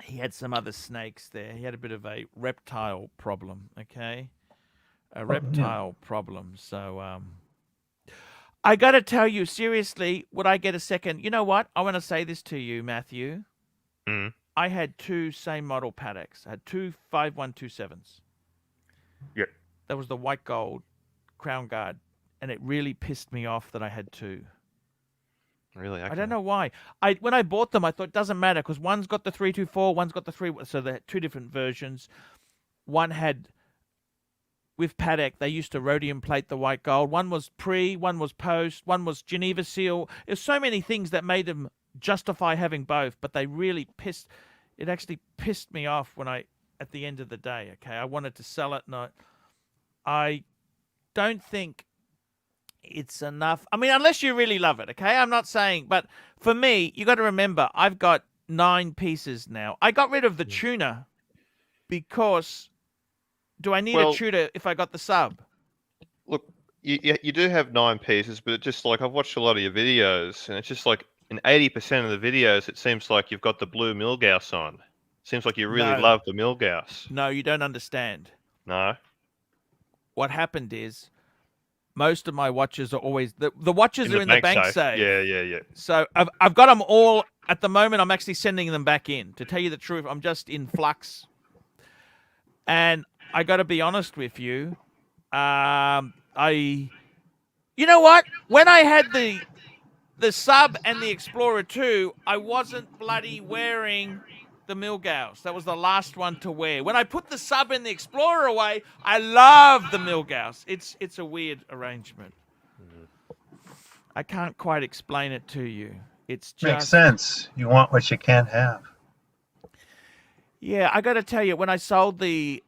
He had some other snakes there. He had a bit of a reptile problem. Okay, a reptile problem. So I got to tell you seriously, would I get a second? You know what? I want to say this to you, Matthew. I had two same model Patek's. I had two 5127s. Yep. That was the white gold Crown Guard, and it really pissed me off that I had two. Really? I don't know why. When I bought them, I thought it doesn't matter because one's got the 324, one's got the 3. So they had two different versions. One had, with Patek, they used to rhodium plate the white gold. One was pre, one was post, one was Geneva seal. There's so many things that made them justify having both, but they really it actually pissed me off at the end of the day, okay? I wanted to sell it, and I don't think it's enough. I mean, unless you really love it, okay? I'm not saying, but for me, you got to remember, I've got 9 pieces now. I got rid of the tuner because do I need a tuner if I got the sub? Look, you do have 9 pieces, but it's just like I've watched a lot of your videos, and it's just like in 80% of the videos, it seems like you've got the blue Milgauss on. Seems like you really love the Milgauss. No, you don't understand. No. What happened is, most of my watches are always the watches are in the bank safe. Yeah. So I've got them all at the moment. I'm actually sending them back in. To tell you the truth, I'm just in flux. And I got to be honest with you. You know what? When I had the sub and the Explorer 2, I wasn't bloody wearing the Milgauss. That was the last one to wear. When I put the sub and the Explorer away, I love the Milgauss. It's a weird arrangement. I can't quite explain it to you. It's just Makes sense. You want what you can't have. Yeah, I got to tell you, when I sold the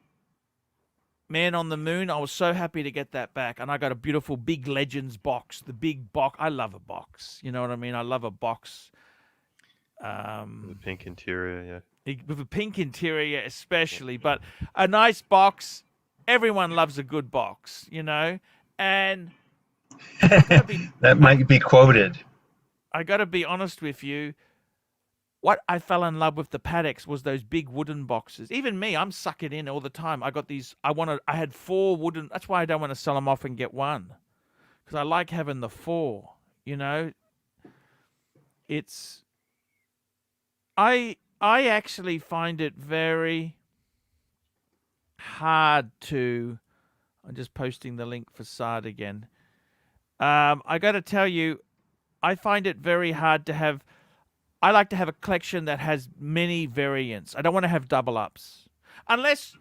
Man on the Moon, I was so happy to get that back, and I got a beautiful big Legends box. The big box. I love a box. You know what I mean? I love a box. The pink interior, yeah. With a pink interior especially, but a nice box. Everyone loves a good box, you know? And that might be quoted. I got to be honest with you. What I fell in love with the Pateks was those big wooden boxes. Even me, I'm sucking in all the time. I got these. I had 4 wooden. That's why I don't want to sell them off and get one, because I like having the 4. You know, I actually find it very hard to. I'm just posting the link for Sard again. I got to tell you, I find it very hard to have. I like to have a collection that has many variants. I don't want to have double ups. Unless,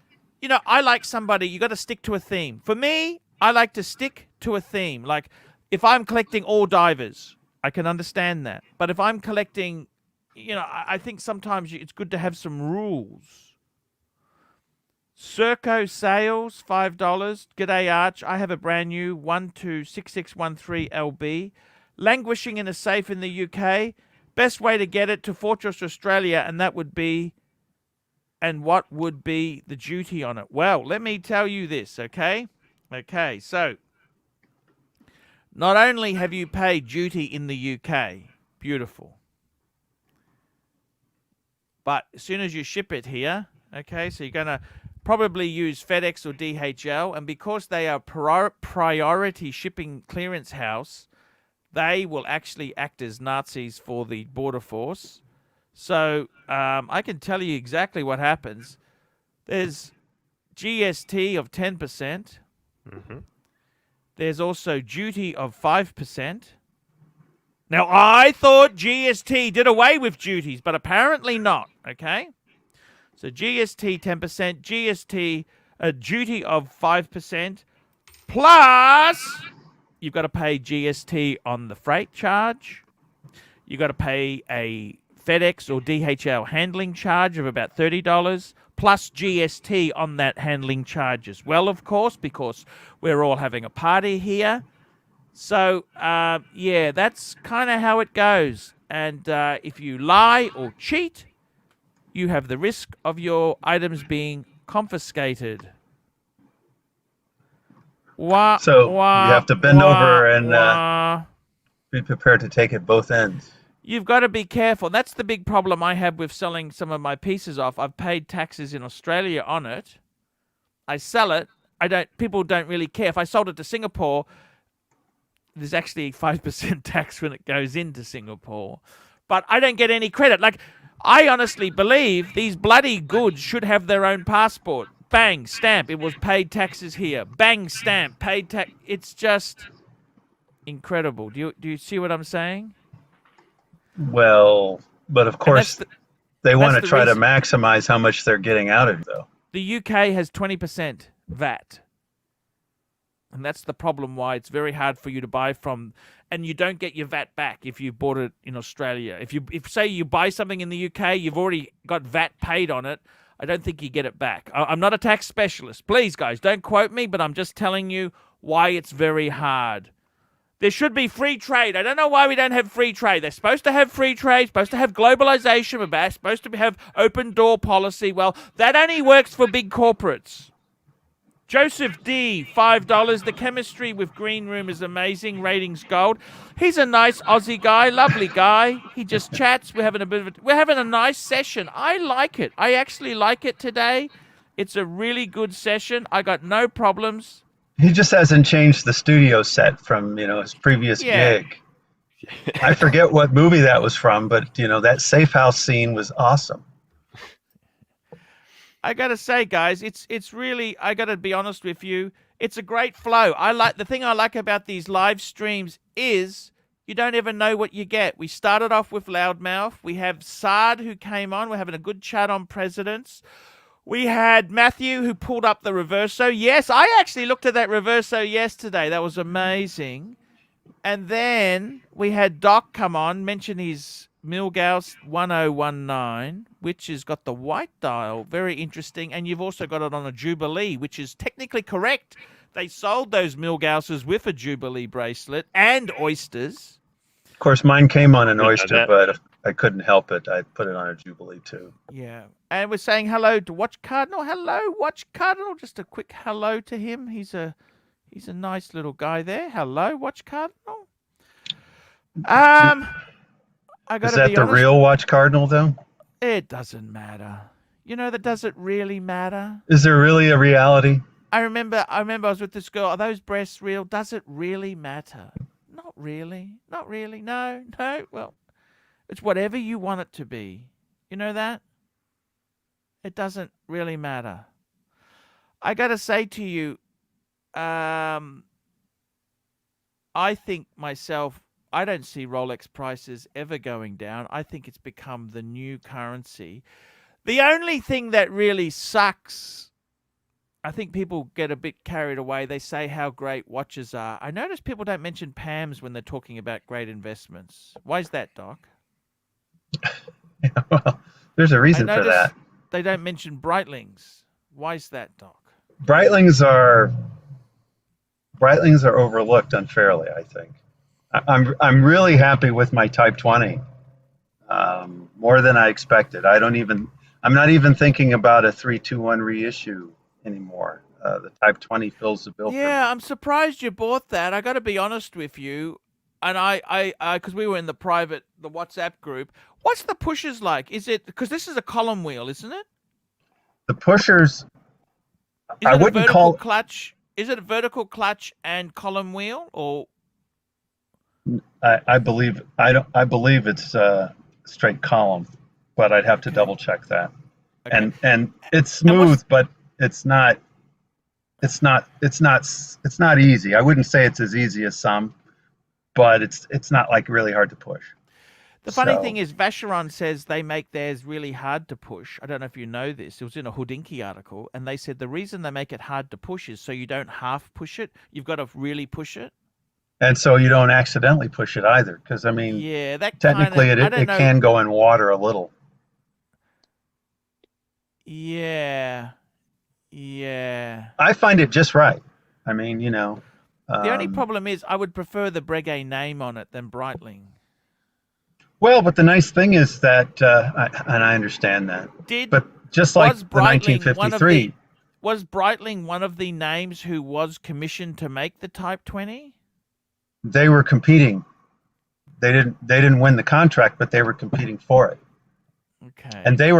I like somebody, you got to stick to a theme. For me, I like to stick to a theme. Like, if I'm collecting all divers, I can understand that. But if I'm collecting, I think sometimes it's good to have some rules. Serco Sales, $5. G'day, Arch. I have a brand new 126613LB. Languishing in a safe in the UK. Best way to get it to Fortress Australia, and what would be the duty on it? Well, let me tell you this, okay? Okay, so not only have you paid duty in the UK, beautiful, but as soon as you ship it here, okay, so you're going to probably use FedEx or DHL, and because they are priority shipping clearance house, they will actually act as Nazis for the border force. So I can tell you exactly what happens. There's GST of 10%. Mm-hmm. There's also duty of 5%. Now, I thought GST did away with duties, but apparently not, okay? So GST 10%, GST, a duty of 5%, plus you've got to pay GST on the freight charge. You've got to pay a FedEx or DHL handling charge of about $30, plus GST on that handling charge as well, of course, because we're all having a party here. So, that's kind of how it goes. And if you lie or cheat, you have the risk of your items being confiscated. So you have to bend over and be prepared to take it both ends. You've got to be careful. That's the big problem I have with selling some of my pieces off. I've paid taxes in Australia on it. I sell it. People don't really care. If I sold it to Singapore, there's actually 5% tax when it goes into Singapore. But I don't get any credit. Like, I honestly believe these bloody goods should have their own passport. Bang, stamp. It was paid taxes here. Bang, stamp. Paid tax. It's just incredible. Do you see what I'm saying? Well, but of course, they want to try to maximize how much they're getting out of it, though. The UK has 20% VAT. And that's the problem why it's very hard for you to buy from, and you don't get your VAT back if you bought it in Australia. If say you buy something in the UK, you've already got VAT paid on it, I don't think you get it back. I'm not a tax specialist. Please, guys, don't quote me, but I'm just telling you why it's very hard. There should be free trade. I don't know why we don't have free trade. They're supposed to have free trade, supposed to have globalization, we're supposed to have open door policy. Well, that only works for big corporates. Joseph D, $5. The chemistry with Green Room is amazing. Ratings gold. He's a nice Aussie guy, lovely guy. He just chats. We're having a nice session. I like it. I actually like it today. It's a really good session. I got no problems. He just hasn't changed the studio set from, his previous gig. I forget what movie that was from, but that safe house scene was awesome. I gotta say, guys, it's really, I gotta be honest with you, it's a great flow. The thing I like about these live streams is you don't ever know what you get. We started off with Loudmouth. We have Sard who came on. We're having a good chat on presidents. We had Matthew who pulled up the Reverso. Yes, I actually looked at that Reverso yesterday. That was amazing. And then we had Doc come on, mention his Milgauss 1019, which has got the white dial. Very interesting. And you've also got it on a Jubilee, which is technically correct. They sold those Milgausses with a Jubilee bracelet and oysters. Of course, mine came on an oyster, but I couldn't help it. I put it on a Jubilee, too. Yeah. And we're saying hello to Watch Cardinal. Hello, Watch Cardinal. Just a quick hello to him. He's a nice little guy there. Hello, Watch Cardinal. Is that the real Watch Cardinal, though? It doesn't matter. Does it really matter? Is there really a reality? I remember I was with this girl. Are those breasts real? Does it really matter? Not really. Not really. No. Well, it's whatever you want it to be. You know that? It doesn't really matter. I got to say to you, I think myself, I don't see Rolex prices ever going down. I think it's become the new currency. The only thing that really sucks, I think people get a bit carried away. They say how great watches are. I notice people don't mention PAMs when they're talking about great investments. Why is that, Doc? Well, there's a reason for notice that. They don't mention Breitlings. Why is that, Doc? Breitlings are overlooked unfairly, I think. I'm really happy with my Type 20, more than I expected. I'm not even thinking about a 321 reissue anymore. The Type 20 fills the bill. Yeah, I'm surprised you bought that. I got to be honest with you, and I because we were in the WhatsApp group. What's the pushers like? Is it because this is a column wheel, isn't it? The pushers. Is I it a wouldn't vertical call. clutch? Is it a vertical clutch and column wheel, or? I believe it's straight column, but I'd have to double check that. Okay. And it's smooth, but it's not easy. I wouldn't say it's as easy as some, but it's not like really hard to push. The funny thing is, Vacheron says they make theirs really hard to push. I don't know if you know this. It was in a Houdinki article, and they said the reason they make it hard to push is so you don't half push it. You've got to really push it. And so you don't accidentally push it either, because I mean, yeah, that technically kinda, it can go in water a little. Yeah. I find it just right. I mean, The only problem is I would prefer the Breguet name on it than Breitling. Well, but the nice thing is that, and I understand that. But just like the 1953. Was Breitling one of the names who was commissioned to make the Type 20? They were competing. They didn't win the contract, but they were competing for it. Okay. And they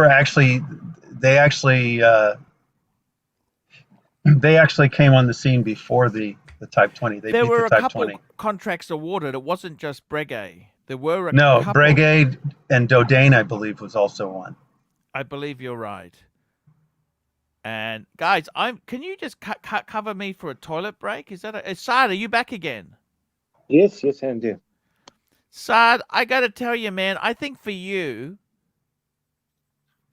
actually came on the scene before the Type 20. There were a couple 20. contracts awarded. It wasn't just Breguet. There were a couple. Breguet and Dodane, I believe, was also one. I believe you're right. And guys, can you just cover me for a toilet break? Is that Saad, are you back again? Yes, I'm there. Saad, I got to tell you, man, I think for you,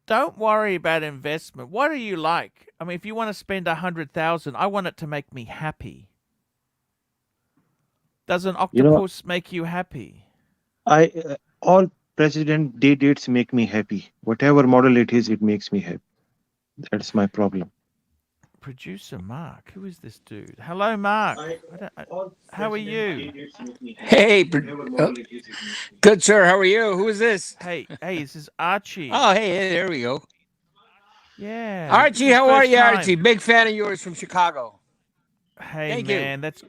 don't worry about investment. What do you like? I mean, if you want to spend 100,000, I want it to make me happy. Does an octopus make you happy? All president dates make me happy. Whatever model it is, it makes me happy. That's my problem. Producer Mark, who is this dude? Hello, Mark. How are you? Hey, good sir. How are you? Who is this? Hey, this is Archie. Oh, hey, there we go. Yeah. Archie, how are you, Archie? Big fan of yours from Chicago. Hey, Thank man, you. that's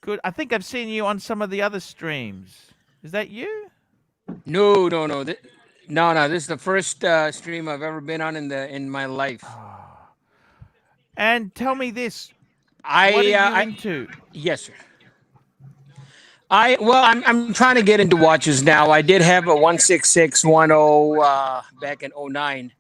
good. I think I've seen you on some of the other streams. Is that you? No. No. This is the first stream I've ever been on in my life. And tell me this. What are you into? Yes, sir. I'm trying to get into watches now. I did have a 16610 back in 2009.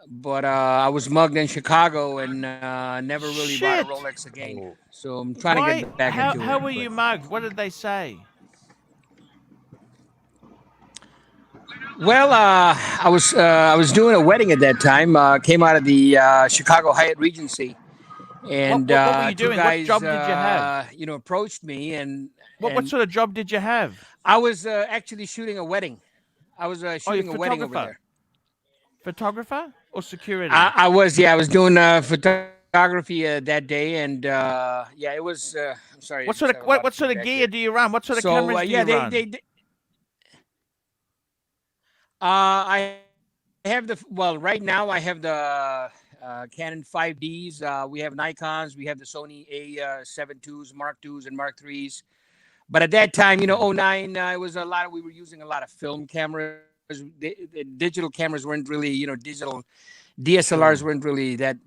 But I was mugged in Chicago and never really bought a Rolex again. So I'm trying to get back into it. How were you mugged? What did they say? Well, I was doing a wedding at that time. Came out of the Chicago Hyatt Regency, and what were you doing? Guys, what job did you have? Approached me and what sort of job did you have? I was actually shooting a wedding. I was shooting a wedding over there. Photographer or security? I was doing photography that day, and it was. I'm sorry. What sort of gear do you run? What sort of cameras do you run? I have right now I have the Canon 5Ds. We have Nikons. We have the Sony A7 IIs, Mark IIs, and Mark IIIs. But at that time, 2009, it was we were using a lot of film cameras. The digital cameras weren't really, digital DSLRs weren't really that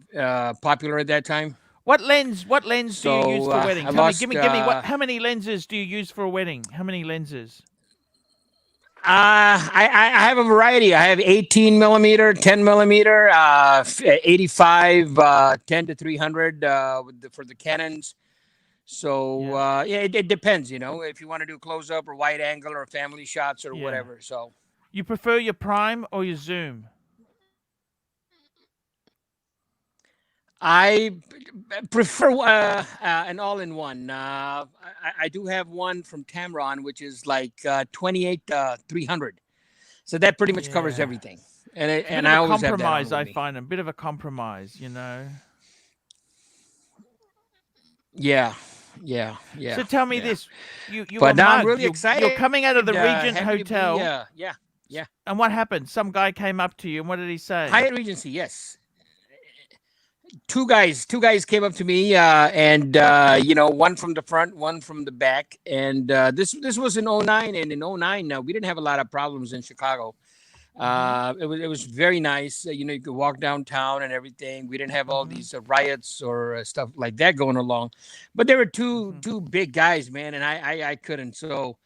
popular at that time. What lens do you use for wedding? Give me how many lenses do you use for a wedding? How many lenses? I have a variety. I have 18 millimeter, 10 millimeter, 85, 10 to 300 for the Canons. So yeah, it depends, you know, if you want to do close up or wide angle or family shots or whatever. So You prefer your prime or your zoom? I prefer an all-in-one. I do have one from Tamron, which is like 28 300. So that pretty much covers Yeah. everything. And It's a bit and of I a always have that on compromise, with I me. find. A bit of a compromise, you know. Yeah, yeah, yeah. So tell me yeah. this: you were But now I'm mugged. really excited. You're coming out of the Regent happy to be, Hotel, yeah. and what happened? Some guy came up to you, and what did he say? Hyatt Regency, yes. Two guys came up to me, and you know, one from the front, one from the back, and this was in 09, and in 09, we didn't have a lot of problems in Chicago. It was very nice. You know, you could walk downtown and everything. We didn't have all these riots or stuff like that going along, but there were two big guys, man, and I couldn't. So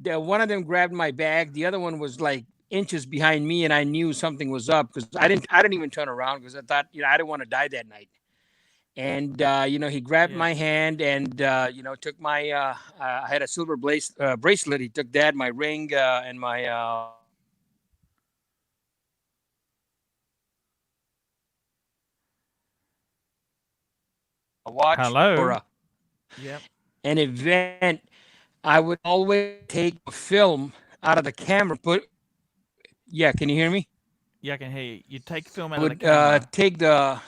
one of them grabbed my bag. The other one was like inches behind me, and I knew something was up because I didn't even turn around because I thought, you know, I didn't want to die that night. And you know, he grabbed my hand and you know, took my I had a silver bracelet. He took that, my ring, and my watch. Hello. Or an event. I would always take a film out of the camera. Yeah, can you hear me? Yeah, I can hear you. You take film out I of the would camera. take the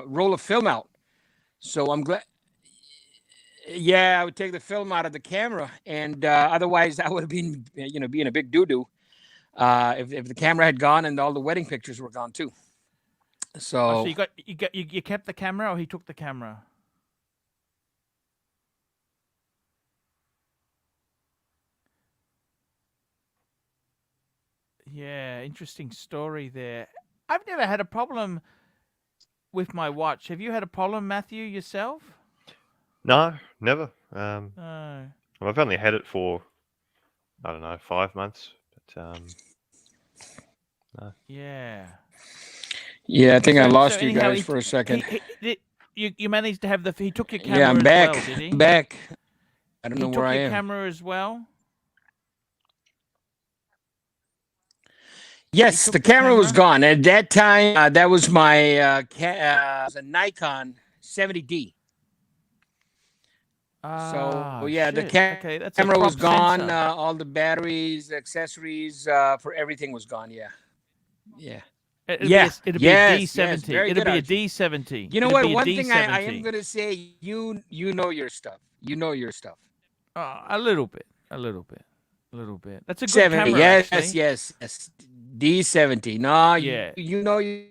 roll of film out. So I'm glad. Yeah, I would take the film out of the camera, and otherwise I would have been, you know, being a big doo-doo if the camera had gone and all the wedding pictures were gone too. So you kept the camera, or he took the camera? Yeah, interesting story there. I've never had a problem with my watch. Have you had a problem, Matthew, yourself? No, never. No. I've only had it for, I don't know, 5 months. But no. Yeah. Yeah, I think I lost you anyhow, guys for a second. You managed to have the. He took your camera Yeah, I'm as back. well, did he? Back. I don't know He where I took your am. camera as well. Yes, the camera was gone at that time. That was my it was a Nikon 70D. So yeah, the camera was gone. All the batteries, accessories, for everything was gone. Yeah, yeah. It'd be a D70. It'd be a D70. You know what? One thing I am gonna say, you know your stuff. You know your stuff. A little bit. That's a good camera. Yes, actually. yes. D70. No, Yeah. you know your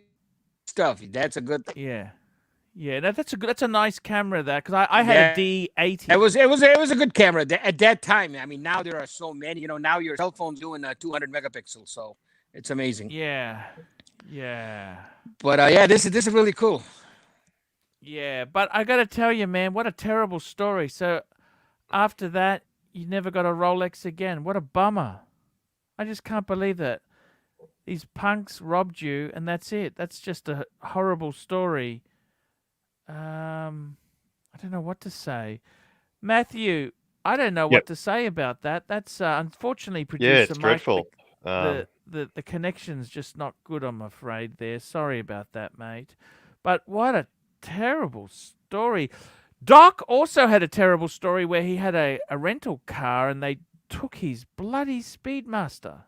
stuff. That's a good thing. Yeah. That's a nice camera. That because I had a D80. It was a good camera at that time. I mean, now there are so many. You know, now your cell phone's doing 200 megapixels, so it's amazing. Yeah. But yeah, this is really cool. Yeah, but I got to tell you, man, what a terrible story. So after that, you never got a Rolex again. What a bummer. I just can't believe that. These punks robbed you, and that's it. That's just a horrible story. I don't know what to say. Matthew, I don't know what to say about that. That's unfortunately producer Yeah, it's Mike, dreadful. The connection's just not good, I'm afraid there. Sorry about that, mate. But what a terrible story. Doc also had a terrible story where he had a rental car and they took his bloody Speedmaster.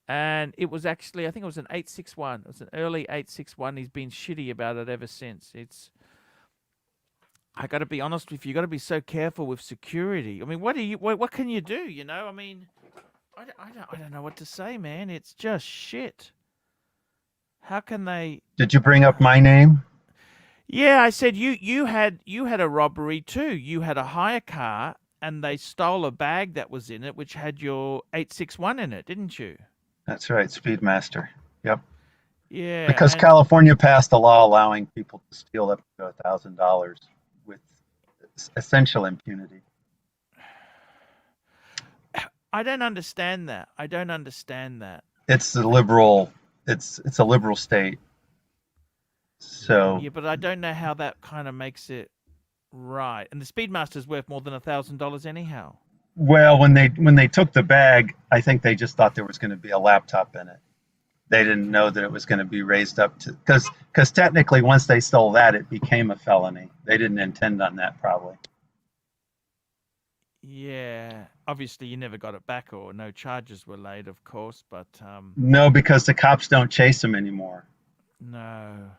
And it was actually, I think it was an 861. It was an early 861. He's been shitty about it ever since. I got to be honest with you. You got to be so careful with security. I mean, what can you do? You know, I mean, I don't know what to say, man. It's just shit. How can they? Did you bring up my name? Yeah, I said you had a robbery too. You had a hire car and they stole a bag that was in it, which had your 861 in it, didn't you? That's right, Speedmaster. Yep. Yeah. Because California passed a law allowing people to steal up to $1,000 with essential impunity. I don't understand that. It's a liberal. It's a liberal state. So Yeah, but I don't know how that kind of makes it right. And the Speedmaster's worth more than $1,000 anyhow. well, when they took the bag, I think they just thought there was going to be a laptop in it. They didn't know that it was going to be raised up to, because technically once they stole that, it became a felony. They didn't intend on that probably. Yeah, obviously you never got it back, or no charges were laid, of course. But No, because the cops don't chase them anymore. no,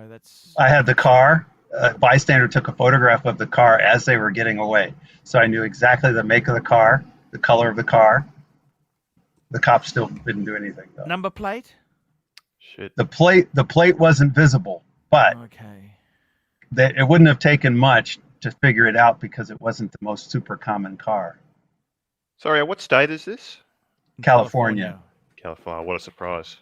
that's I had the car. A bystander took a photograph of the car as they were getting away, so I knew exactly the make of the car, the color of the car. The cops still didn't do anything though. number plate. Shit. The plate wasn't visible, but Okay. it wouldn't have taken much to figure it out because it wasn't the most super common car. Sorry, what state is this? California. California. What a surprise.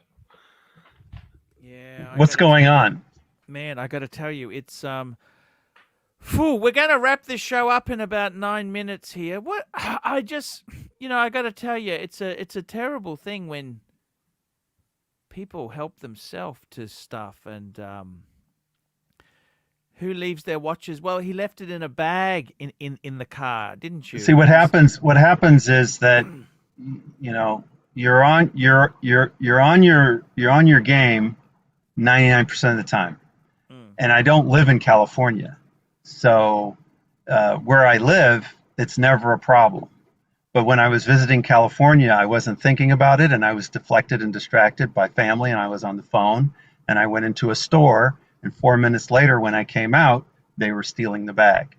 Yeah. What's going on? Man, I got to tell you, it's we're going to wrap this show up in about 9 minutes here. What I just, I got to tell you, it's a terrible thing when people help themselves to stuff, and who leaves their watches? Well, he left it in a bag in the car, didn't you? See what happens is that you're on your game 99% of the time. And I don't live in California. So where I live, it's never a problem. But when I was visiting California, I wasn't thinking about it, and I was deflected and distracted by family, and I was on the phone, and I went into a store, and 4 minutes later when I came out, they were stealing the bag.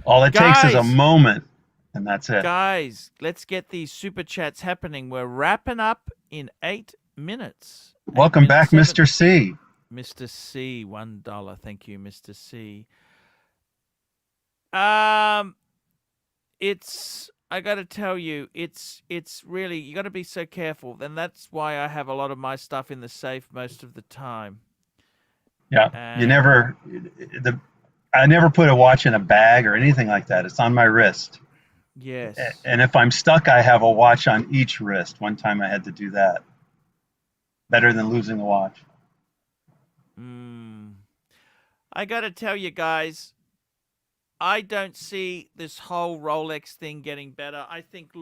All it takes is a moment, and that's it. Guys, let's get these super chats happening. We're wrapping up in 8 minutes. Welcome back, Mr. C. Mr. C, $1. Thank you, Mr. C. I got to tell you, it's really, you got to be so careful. And that's why I have a lot of my stuff in the safe most of the time. Yeah, I never put a watch in a bag or anything like that. It's on my wrist. Yes. And if I'm stuck, I have a watch on each wrist. One time I had to do that. Better than losing a watch. I got to tell you guys, I don't see this whole Rolex thing getting better. I think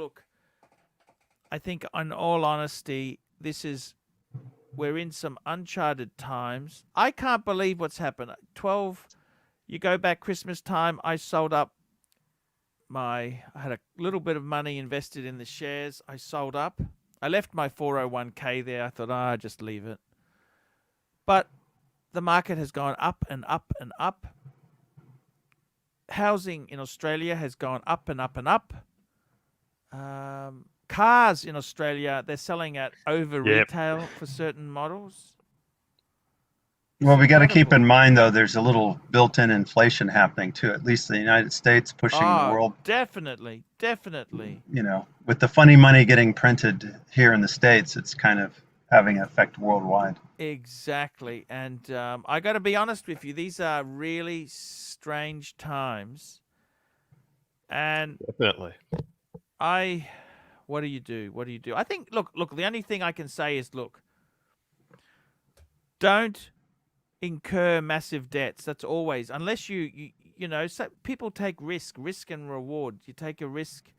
in all honesty, we're in some uncharted times. I can't believe what's happened. You go back Christmas time, I sold up I had a little bit of money invested in the shares. I sold up. I left my 401k there. I thought, just leave it. But the market has gone up and up and up. Housing in Australia has gone up and up and up. Cars in Australia, they're selling at over retail for certain models. Well, we got to keep in mind, though, there's a little built-in inflation happening, too, at least the United States pushing the world. Definitely. With the funny money getting printed here in the States, it's kind of having an effect worldwide. Exactly. And I got to be honest with you, these are really strange times. And definitely. What do you do? I think, look, the only thing I can say is, don't incur massive debts. That's always, unless so people take risk and reward. You take a risk.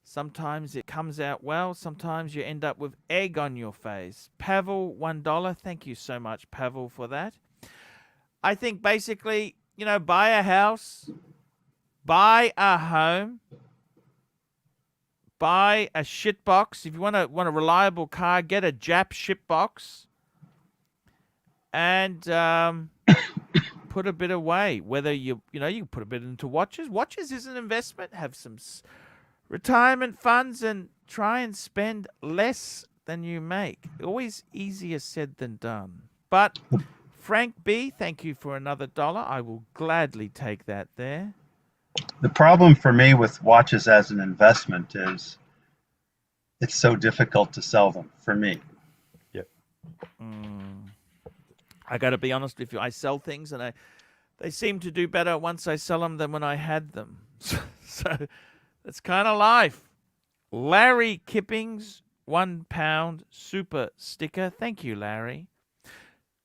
Sometimes it comes out well. Sometimes you end up with egg on your face. Pavel, $1. Thank you so much, Pavel, for that. I think basically, buy a house, buy a home, buy a shit box. If you want a reliable car, get a Jap shit box. And put a bit away. Whether you put a bit into watches. Watches is an investment. Have some retirement funds and try and spend less than you make. Always easier said than done. But Frank B, thank you for another $1. I will gladly take that there. The problem for me with watches as an investment is it's so difficult to sell them for me. Yep. I got to be honest with you. I sell things and they seem to do better once I sell them than when I had them. So that's kind of life. Larry Kippings, £1 super sticker. Thank you, Larry.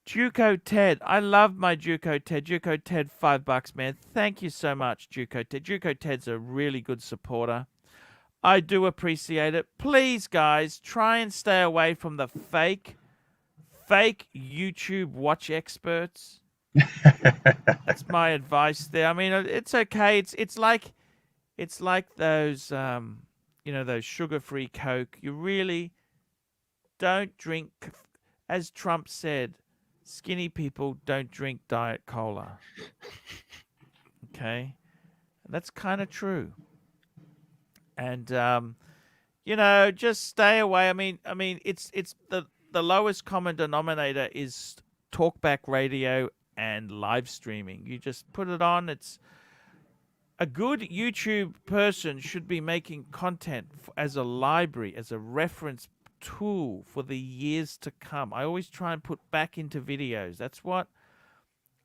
Juco Ted, I love my Juco Ted. Juco Ted, $5, man. Thank you so much, Juco Ted. Juco Ted's a really good supporter. I do appreciate it. Please, guys, try and stay away from the fake YouTube watch experts. That's my advice there. I mean, it's okay. It's like those those sugar-free Coke. You really don't drink, as Trump said, skinny people don't drink Diet Cola. Okay? That's kind of true. And just stay away. I mean it's the lowest common denominator is talkback radio and live streaming. You just put it on. It's a good YouTube person should be making content as a library, as a reference tool for the years to come. I always try and put back into videos. That's what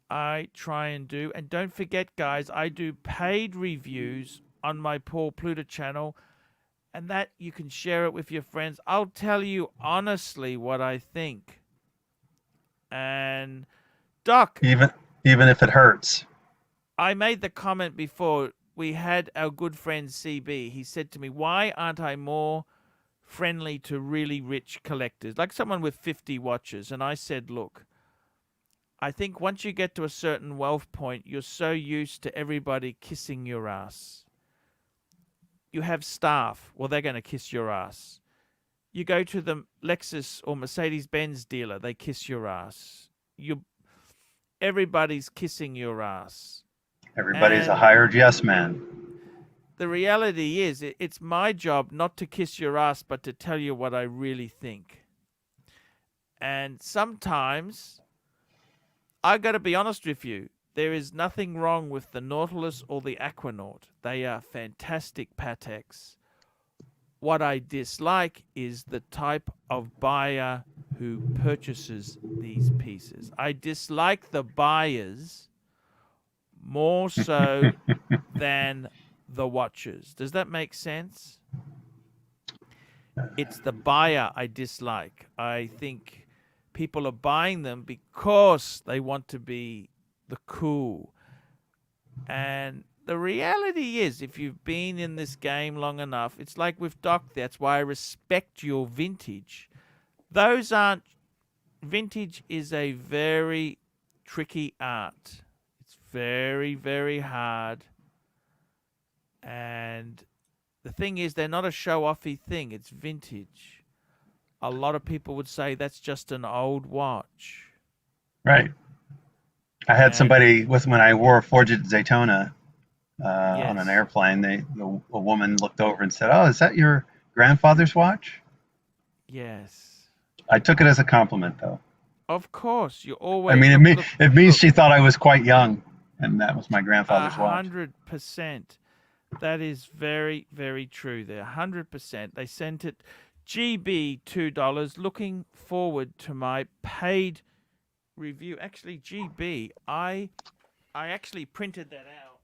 I try and do. And don't forget, guys, I do paid reviews on my Paul Pluta channel, and that you can share it with your friends. I'll tell you honestly what I think. And Doc, even if it hurts. I made the comment before. We had our good friend CB. He said to me, why aren't I more friendly to really rich collectors, like someone with 50 watches? And I said, look, I think once you get to a certain wealth point, you're so used to everybody kissing your ass. You have staff, well, they're going to kiss your ass. You go to the Lexus or Mercedes-Benz dealer, they kiss your ass. Everybody's kissing your ass. Everybody's a hired yes man. The reality is, it's my job not to kiss your ass, but to tell you what I really think. And sometimes, I got to be honest with you, there is nothing wrong with the Nautilus or the Aquanaut. They are fantastic Pateks. What I dislike is the type of buyer who purchases these pieces. I dislike the buyers more so than the watches. Does that make sense? It's the buyer I dislike. I think people are buying them because they want to be the cool. And the reality is, if you've been in this game long enough, it's like with Doc, that's why I respect your vintage. Those aren't... Vintage is a very tricky art. It's very, very hard. And the thing is, they're not a show-offy thing. It's vintage. A lot of people would say that's just an old watch. Right. I had somebody when I wore a forged Daytona on an airplane. A woman looked over and said, "Oh, is that your grandfather's watch?" Yes. I took it as a compliment, though. Of course, you always. I mean, it means she thought I was quite young, and that was my grandfather's watch. 100%. That is very, very true. There, 100%. They sent it. GB $2. Looking forward to my paid review. Actually, GB, I actually printed that out.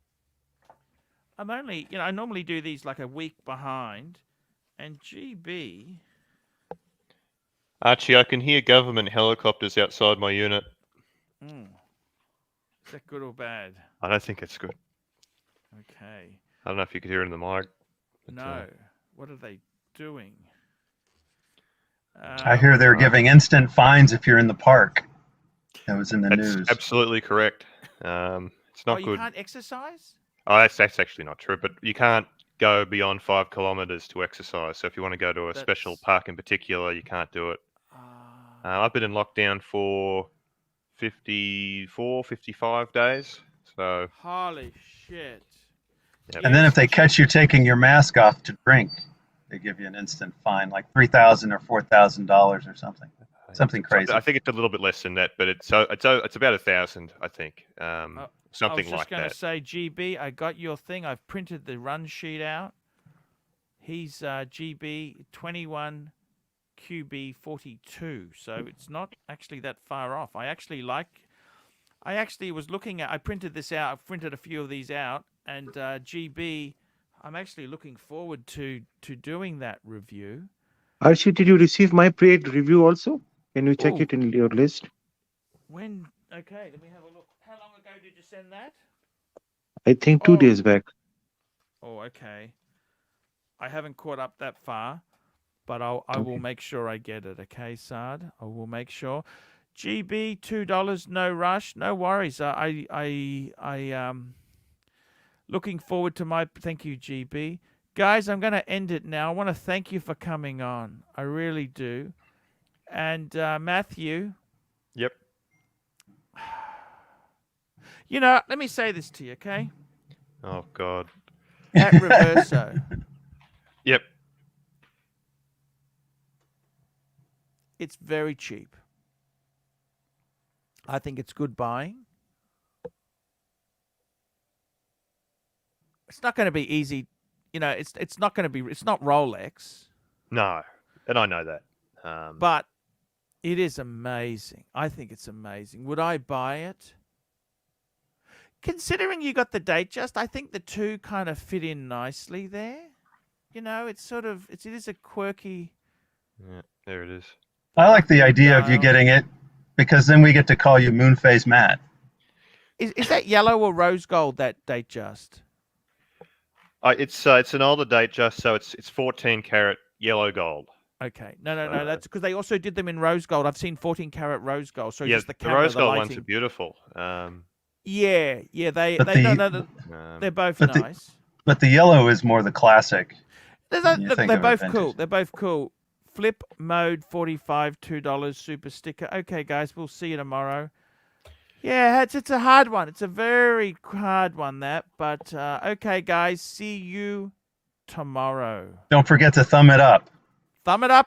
I'm only, I normally do these like a week behind, and GB. Archie, I can hear government helicopters outside my unit. Is that good or bad? I don't think it's good. Okay. I don't know if you could hear it in the mic. But, no. What are they doing? I hear they're giving instant fines if you're in the park. That was in the news. That's absolutely correct. It's not you good. Can't exercise? Oh, that's actually not true. But you can't go beyond 5 kilometers to exercise. So if you want to go to a special park in particular, you can't do it. I've been in lockdown for 54, 55 days. So. Holy shit. Yep. And then if they catch you taking your mask off to drink, they give you an instant fine, like $3,000 or $4,000 or something. Something crazy. I think it's a little bit less than that, but it's about 1,000, I think. Something like that. I was just going to say, GB, I got your thing. I've printed the run sheet out. He's GB 21 QB 42, so it's not actually that far off. I actually was looking at. I printed this out. I've printed a few of these out, and GB, I'm actually looking forward to doing that review. Archie, did you receive my paid review also? Can you check it in your list? When? Okay, let me have a look. How long ago did you send that? I think 2 days back. Oh, okay. I haven't caught up that far, but I will make sure I get it. Okay, Sard, I will make sure. GB $2, no rush, no worries. I looking forward to my. Thank you, GB. Guys, I'm going to end it now. I want to thank you for coming on. I really do. And Matthew. Yep. You know, let me say this to you, okay? Oh God. At Reverso. Yep. It's very cheap. I think it's good buying. It's not going to be easy. You know, it's not going to be. It's not Rolex. No, and I know that. But it is amazing. I think it's amazing. Would I buy it? Considering you got the date just, I think the two kind of fit in nicely there. You know, it's sort of it is a quirky. Yeah, there it is. I like the idea of you getting it because then we get to call you Moonface Matt. Is that yellow or rose gold, that date just? It's an older date just, so it's 14 karat yellow gold. Okay. No. That's because they also did them in rose gold. I've seen 14 karat rose gold. So Yeah, just the the camera, rose the gold lighting. ones are beautiful. Yeah. They're both but nice. But the yellow is more the classic. Look, they're both cool. They're both cool. Flip mode 45, $2 super sticker. Okay, guys, we'll see you tomorrow. Yeah, it's a hard one. It's a very hard one, that. But okay, guys, see you tomorrow. Don't forget to thumb it up. Thumb it up.